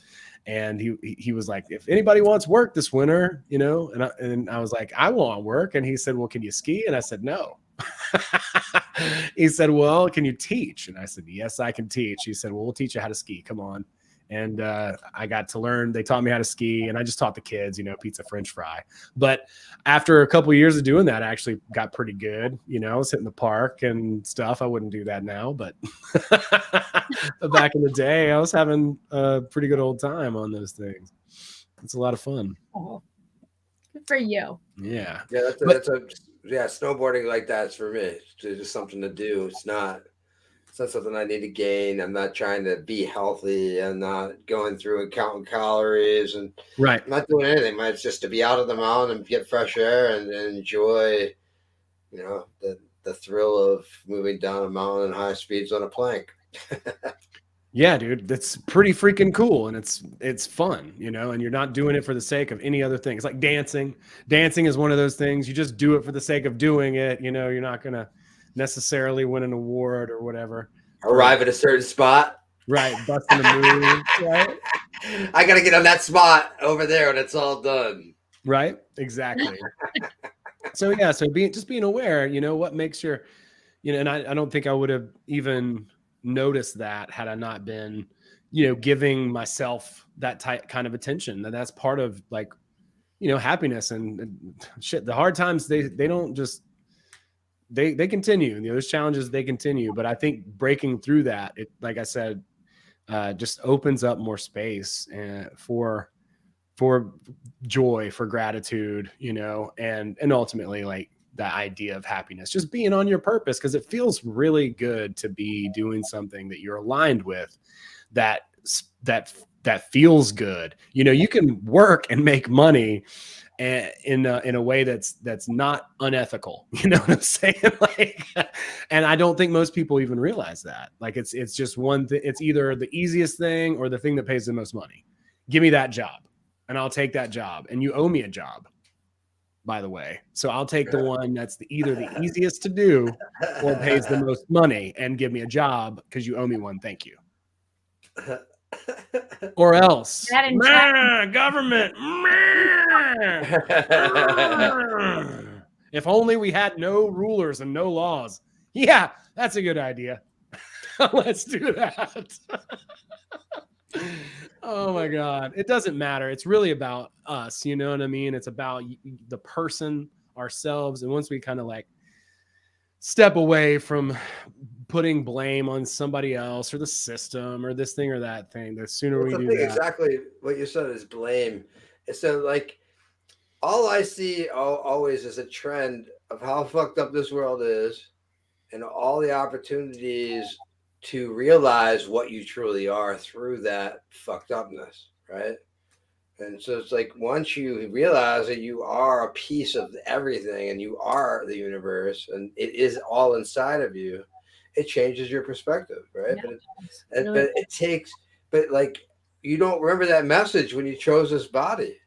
Speaker 1: and he was like, if anybody wants work this winter, you know, and I was like, I want work, and he said, well, can you ski? And I said, no. He said, well, can you teach? And I said, yes, I can teach. He said, well, we'll teach you how to ski. Come on. And I got to learn. They taught me how to ski, and I just taught the kids, you know, pizza, French fry. But after a couple of years of doing that, I actually got pretty good. You know, I was hitting the park and stuff. I wouldn't do that now, but back in the day, I was having a pretty good old time on those things. It's a lot of fun.
Speaker 2: Oh, good for you.
Speaker 1: Yeah.
Speaker 3: Yeah, snowboarding like that's for me. It's just something to do. It's not something I need to gain. I'm not trying to be healthy. I'm not going through and counting calories, and
Speaker 1: right.
Speaker 3: I'm not doing anything. It's just to be out of the mountain and get fresh air and enjoy, you know, the thrill of moving down a mountain at high speeds on a plank.
Speaker 1: Yeah, dude, that's pretty freaking cool, and it's fun, you know, and you're not doing it for the sake of any other thing. It's like dancing. Dancing is one of those things. You just do it for the sake of doing it. You know, you're not gonna necessarily win an award or whatever.
Speaker 3: Arrive at a certain spot.
Speaker 1: Right, busting a move. Right.
Speaker 3: I gotta get on that spot over there when it's all done.
Speaker 1: Right, exactly. So being aware, you know, what makes your, you know, and I don't think I would have even noticed that had I not been, you know, giving myself that kind of attention. That's part of, like, you know, happiness and shit. The hard times, they don't just, they continue. You know, those challenges, they continue. But I think breaking through that, it, like I said, just opens up more space for joy, for gratitude, you know, and ultimately, like, that idea of happiness, just being on your purpose, because it feels really good to be doing something that you're aligned with, that feels good. You know, you can work and make money and in a way that's not unethical. You know what I'm saying? Like, and I don't think most people even realize that. Like, it's just one thing. It's either the easiest thing or the thing that pays the most money. Give me that job, and I'll take that job. And you owe me a job, by the way. So I'll take the one that's either the easiest to do or pays the most money, and give me a job because you owe me one. Thank you. Or else, government. If only we had no rulers and no laws. Yeah, that's a good idea. Let's do that. Oh my God. It doesn't matter. It's really about us. You know what I mean? It's about the person, ourselves. And once we kind of like step away from putting blame on somebody else or the system or this thing or that thing, the sooner we do that.
Speaker 3: Exactly what you said is blame. So like, all I see always is a trend of how fucked up this world is and all the opportunities to realize what you truly are through that fucked upness, right? And so it's like, once you realize that you are a piece of everything and you are the universe and it is all inside of you, it changes your perspective, right? Yeah, but like, you don't remember that message when you chose this body.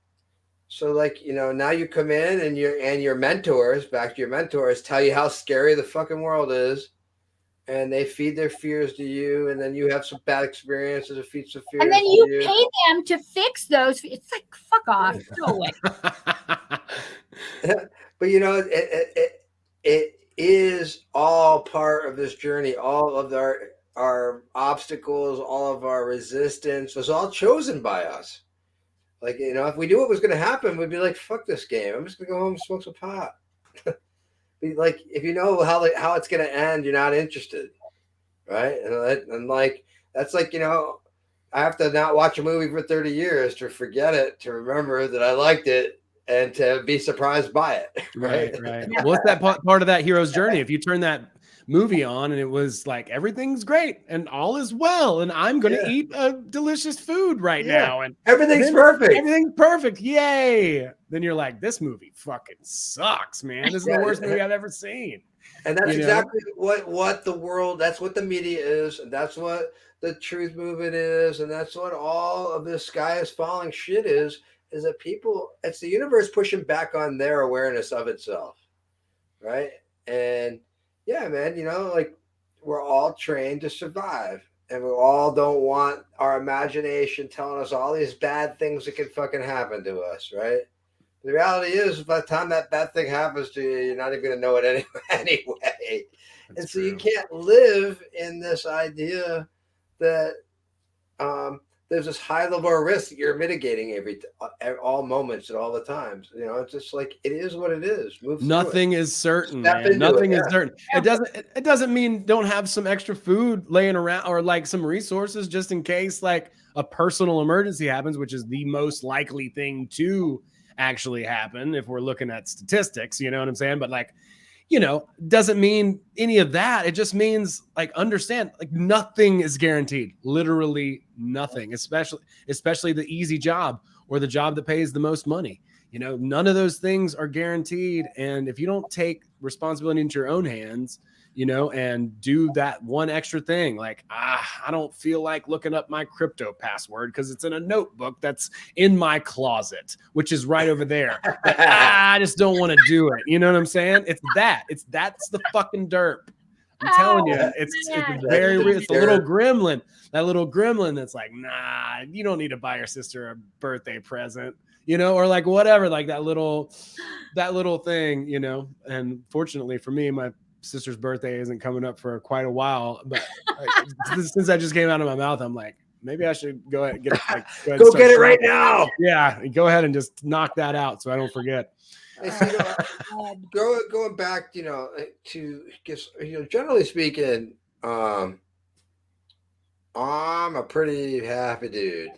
Speaker 3: So like, you know, now you come in and your mentors, back to your mentors, tell you how scary the fucking world is. And they feed their fears to you, and then you have some bad experiences that feed some fears.
Speaker 2: And then you pay them to fix those. It's like, fuck off, go away.
Speaker 3: But you know, it is all part of this journey. All of our obstacles, all of our resistance was all chosen by us. Like, you know, if we knew what was going to happen, we'd be like, fuck this game. I'm just going to go home and smoke some pot. Like, if you know how it's going to end, you're not interested, right? And like, that's like, you know, I have to not watch a movie for 30 years to forget it, to remember that I liked it, and to be surprised by it.
Speaker 1: Right. What's that part of that hero's journey? If you turn that movie on and it was like, everything's great and all is well, and I'm going to eat a delicious food right now, and
Speaker 3: everything's perfect.
Speaker 1: Yay. Then you're like, this movie fucking sucks, man. This is the worst movie I've ever seen.
Speaker 3: And that's exactly what the world, that's what the media is, and that's what the truth movement is, and that's what all of this sky is falling shit is that people, it's the universe pushing back on their awareness of itself, right? And yeah, man, you know, like, we're all trained to survive, and we all don't want our imagination telling us all these bad things that could fucking happen to us, right? The reality is, by the time that bad thing happens to you, you're not even going to know it anyway. And so you can't live in this idea that there's this high level of risk that you're mitigating all moments at all the times. You know, it's just like, it is what it is.
Speaker 1: Nothing is certain, man. Nothing is certain. It doesn't mean don't have some extra food laying around or like some resources just in case like a personal emergency happens, which is the most likely thing to actually happen if we're looking at statistics. You know what I'm saying? But like, you know, doesn't mean any of that. It just means like, understand, like, nothing is guaranteed, literally nothing, especially the easy job or the job that pays the most money. You know, none of those things are guaranteed. And if you don't take responsibility into your own hands, you know, and do that one extra thing, like, I don't feel like looking up my crypto password because it's in a notebook that's in my closet, which is right over there. I just don't want to do it. You know what I'm saying? That's the fucking derp. I'm telling you, it's very real. It's a little gremlin, that little gremlin that's like, nah, you don't need to buy your sister a birthday present, you know, or like whatever, like that little thing, you know. And fortunately for me, my sister's birthday isn't coming up for quite a while, but since that just came out of my mouth, I'm like, maybe I should go ahead and get it.
Speaker 3: Go get it right now.
Speaker 1: Yeah, go ahead and just knock that out so I don't forget.
Speaker 3: Going back, you know, to just, you know, generally speaking, I'm a pretty happy dude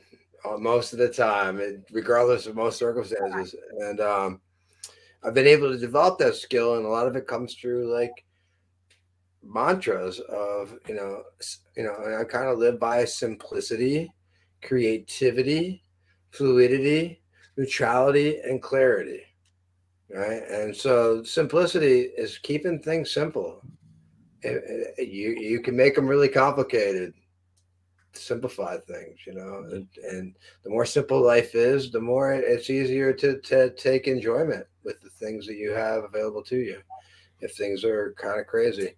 Speaker 3: most of the time, regardless of most circumstances, and I've been able to develop that skill, and a lot of it comes through like mantras of, you know, and I kind of live by simplicity, creativity, fluidity, neutrality and clarity, right? And so simplicity is keeping things simple. You can make them really complicated, simplify things, and the more simple life is, the more it's easier to take enjoyment with the things that you have available to you. If things are kind of crazy,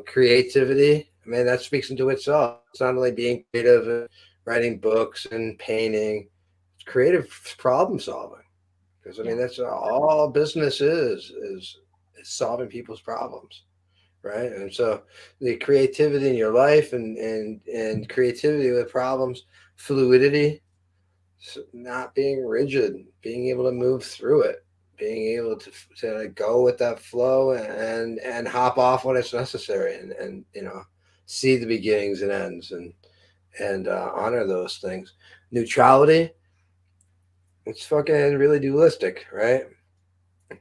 Speaker 3: creativity, I mean, that speaks into itself. It's not only being creative and writing books and painting, it's creative problem solving. Because I mean, that's all business is solving people's problems, right? And so the creativity in your life and creativity with problems, fluidity, not being rigid, being able to move through it, being able to go with that flow and hop off when it's necessary, and see the beginnings and ends, and honor those things. Neutrality, it's fucking really dualistic, right?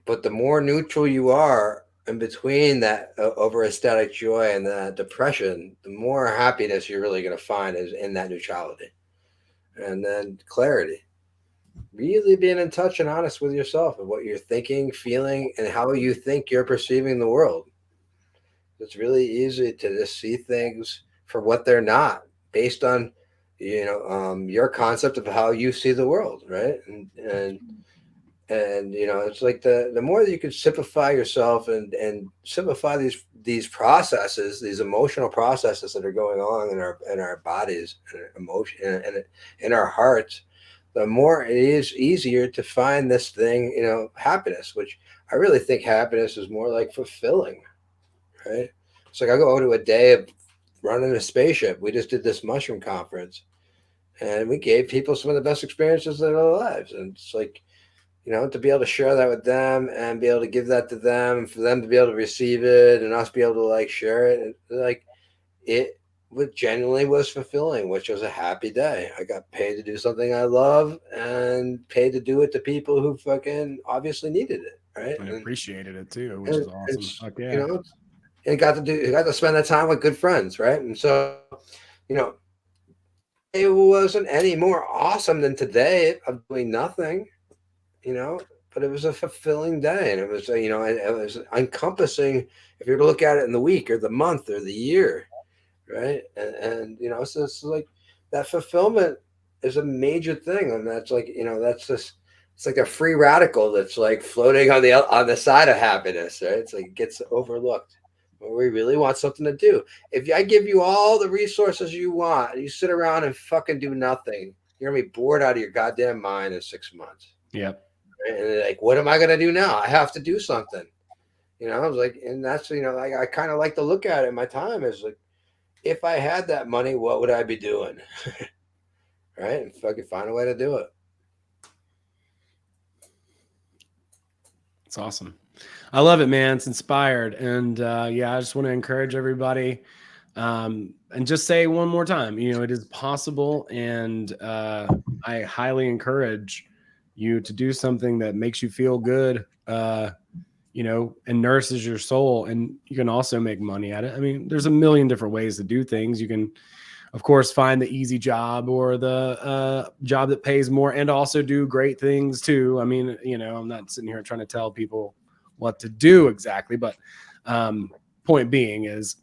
Speaker 3: But the more neutral you are in between that over ecstatic joy and that depression, the more happiness you're really going to find is in that neutrality. And then clarity, really being in touch and honest with yourself and what you're thinking, feeling, and how you think you're perceiving the world. It's really easy to just see things for what they're not, based on your concept of how you see the world, right? And it's like the more that you can simplify yourself and simplify these processes, these emotional processes that are going on in our bodies and emotion and in our hearts, the more it is easier to find this thing, happiness, which I really think happiness is more like fulfilling, right? It's like I go to a day of running a spaceship. We just did this mushroom conference, and we gave people some of the best experiences of their lives. And it's like, to be able to share that with them and be able to give that to them, and for them to be able to receive it and us be able to share it. And it genuinely was fulfilling, which was a happy day. I got paid to do something I love and paid to do it to people who fucking obviously needed it. Right.
Speaker 1: And appreciated it too, which is awesome. Fuck yeah.
Speaker 3: And got to spend that time with good friends. Right. And so, it wasn't any more awesome than today of doing nothing, but it was a fulfilling day. And it was, it was encompassing, if you were to look at it in the week or the month or the year. Right. And so it's like that fulfillment is a major thing. And that's that's just, it's like a free radical that's floating on the side of happiness. Right. It's it gets overlooked. But we really want something to do. If I give you all the resources you want, and you sit around and fucking do nothing, you're gonna be bored out of your goddamn mind in 6 months.
Speaker 1: Yep.
Speaker 3: And what am I gonna do now? I have to do something. I was like, and that's I kind of like to look at it. My time is if I had that money, what would I be doing? Right, and fucking find a way to do it.
Speaker 1: It's awesome. I love it, man. It's inspired. And I just want to encourage everybody and just say one more time, it is possible. And I highly encourage you to do something that makes you feel good, and nourishes your soul. And you can also make money at it. I mean, there's a million different ways to do things. You can, of course, find the easy job or the job that pays more and also do great things too. I mean, I'm not sitting here trying to tell people what to do exactly, but point being is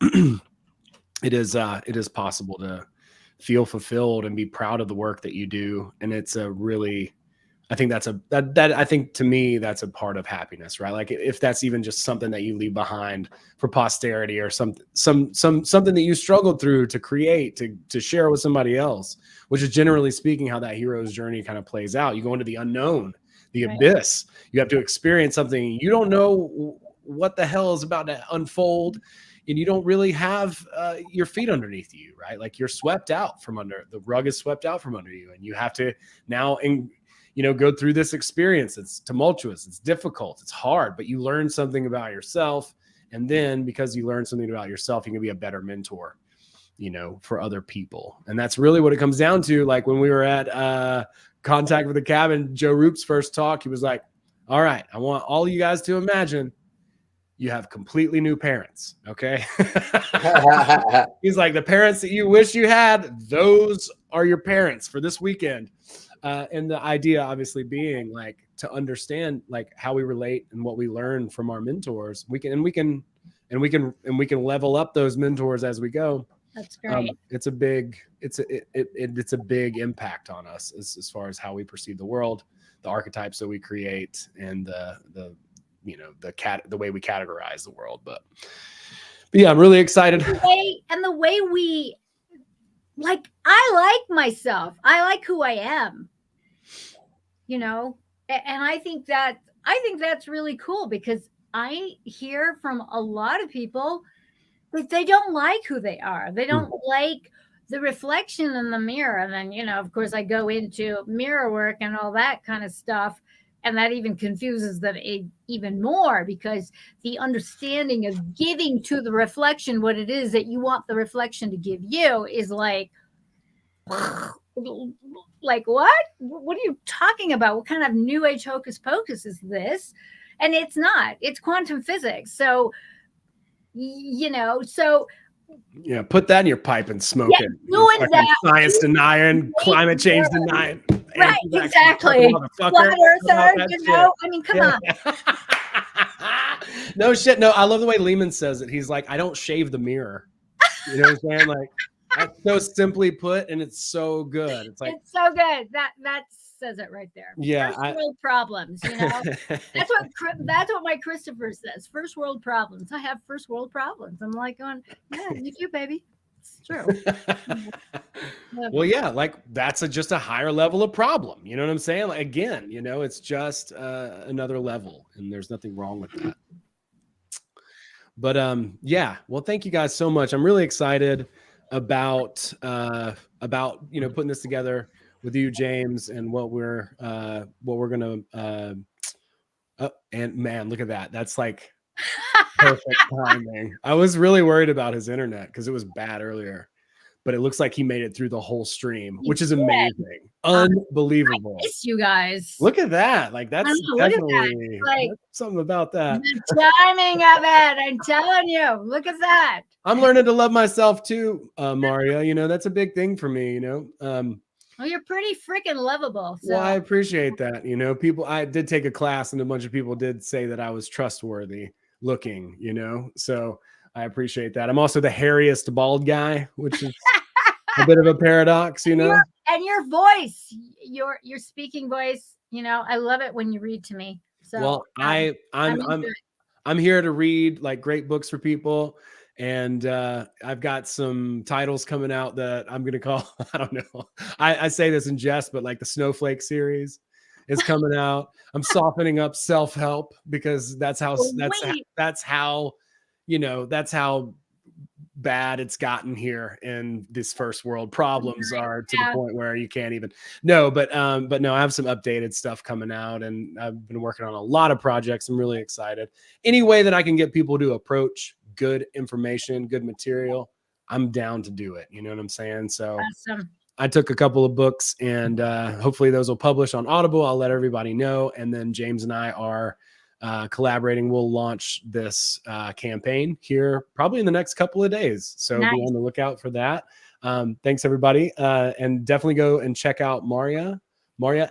Speaker 1: it is possible to feel fulfilled and be proud of the work that you do. And it's a really, I think I think to me, that's a part of happiness, right? If that's even just something that you leave behind for posterity or something that you struggled through to create, to share with somebody else, which is generally speaking how that hero's journey kind of plays out. You go into the unknown, the abyss. You have to experience something. You don't know what the hell is about to unfold, and you don't really have your feet underneath you, right? You're swept out from under, the rug is swept out from under you, and you have to now go through this experience. It's tumultuous, it's difficult, it's hard, but you learn something about yourself. And then because you learn something about yourself, you can be a better mentor, for other people. And that's really what it comes down to. When we were at Contact with the Cabin, Joe Roop's first talk, he was like, all right, I want all you guys to imagine you have completely new parents. Okay. He's like, the parents that you wish you had, those are your parents for this weekend. And the idea obviously being like to understand like how we relate and what we learn from our mentors. We can level up those mentors as we go.
Speaker 2: That's great.
Speaker 1: It's a big impact on us as far as how we perceive the world, the archetypes that we create, and the way we categorize the world. But yeah, I'm really excited.
Speaker 2: The way we like, I like myself. I like who I am, and I think that's really cool, because I hear from a lot of people that they don't like who they are. They don't like the reflection in the mirror. And then, of course, I go into mirror work and all that kind of stuff. And that even confuses them even more, because the understanding of giving to the reflection what it is that you want the reflection to give you is like what? What are you talking about? What kind of new age hocus pocus is this? And it's not. It's quantum physics. So,
Speaker 1: yeah, put that in your pipe and smoke it.
Speaker 2: Doing that.
Speaker 1: Science denying, climate change denying.
Speaker 2: Right, exactly. Flat earther, I mean, come on.
Speaker 1: No shit. No, I love the way Lehman says it. He's like, I don't shave the mirror. You know what I'm saying? Like, that's so simply put, and it's so good. It's like,
Speaker 2: it's so good. That says it right there.
Speaker 1: Yeah.
Speaker 2: First world problems, That's what my Christopher says. First world problems. I have first world problems. I'm like going, yeah, you do, baby. It's true.
Speaker 1: Well, yeah, like that's just a higher level of problem. You know what I'm saying? Like, again, it's just another level, and there's nothing wrong with that. But yeah, well, thank you guys so much. I'm really excited about putting this together with you, James, and what we're gonna and man, look at that. That's like perfect timing. I was really worried about his internet because it was bad earlier, but it looks like he made it through the whole stream, which is amazing. Unbelievable.
Speaker 2: I miss you guys.
Speaker 1: Look at that. Like that's definitely
Speaker 2: like,
Speaker 1: something about that.
Speaker 2: The timing of it. I'm telling you. Look at that.
Speaker 1: I'm learning to love myself too, Marja. That's a big thing for me,
Speaker 2: Well, you're pretty freaking lovable. So.
Speaker 1: Well, I appreciate that. I did take a class, and a bunch of people did say that I was trustworthy looking, so I appreciate that. I'm also the hairiest bald guy, which is a bit of a paradox, And
Speaker 2: your voice, your speaking voice, I love it when you read to me. So
Speaker 1: well, I'm here to read like great books for people. And I've got some titles coming out that I'm going to call, I don't know. I say this in jest, but like the Snowflake series is coming out. I'm softening up self-help because that's how bad it's gotten here. And this first world problems are to the point where you can't even but no, I have some updated stuff coming out, and I've been working on a lot of projects. I'm really excited. Any way that I can get people to approach good information, good material, I'm down to do it. You know what I'm saying? So
Speaker 2: awesome.
Speaker 1: I took a couple of books, and hopefully those will publish on Audible. I'll let everybody know. And then James and I are collaborating. We'll launch this campaign here probably in the next couple of days. So Be on the lookout for that. Thanks, everybody. And definitely go and check out Marja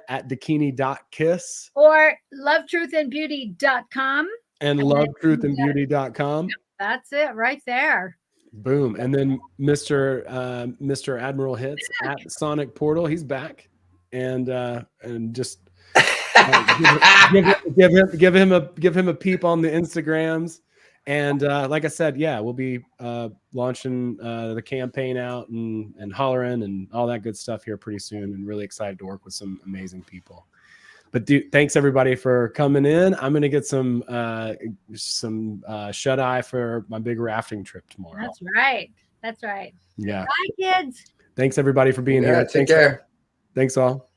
Speaker 1: at dakini.kiss.
Speaker 2: Or lovetruthandbeauty.com.
Speaker 1: And lovetruthandbeauty.com.
Speaker 2: That's it right there.
Speaker 1: Boom. And then Mr. Admiral Hitzz at Sonic Portal. He's back. And just give him a peep on the Instagrams. And like I said, yeah, we'll be launching the campaign out and hollering and all that good stuff here pretty soon, and really excited to work with some amazing people. But thanks everybody for coming in. I'm gonna get some shut eye for my big rafting trip tomorrow.
Speaker 2: That's right.
Speaker 1: Yeah.
Speaker 2: Bye, kids.
Speaker 1: Thanks everybody for being here.
Speaker 3: Take care.
Speaker 1: Thanks all.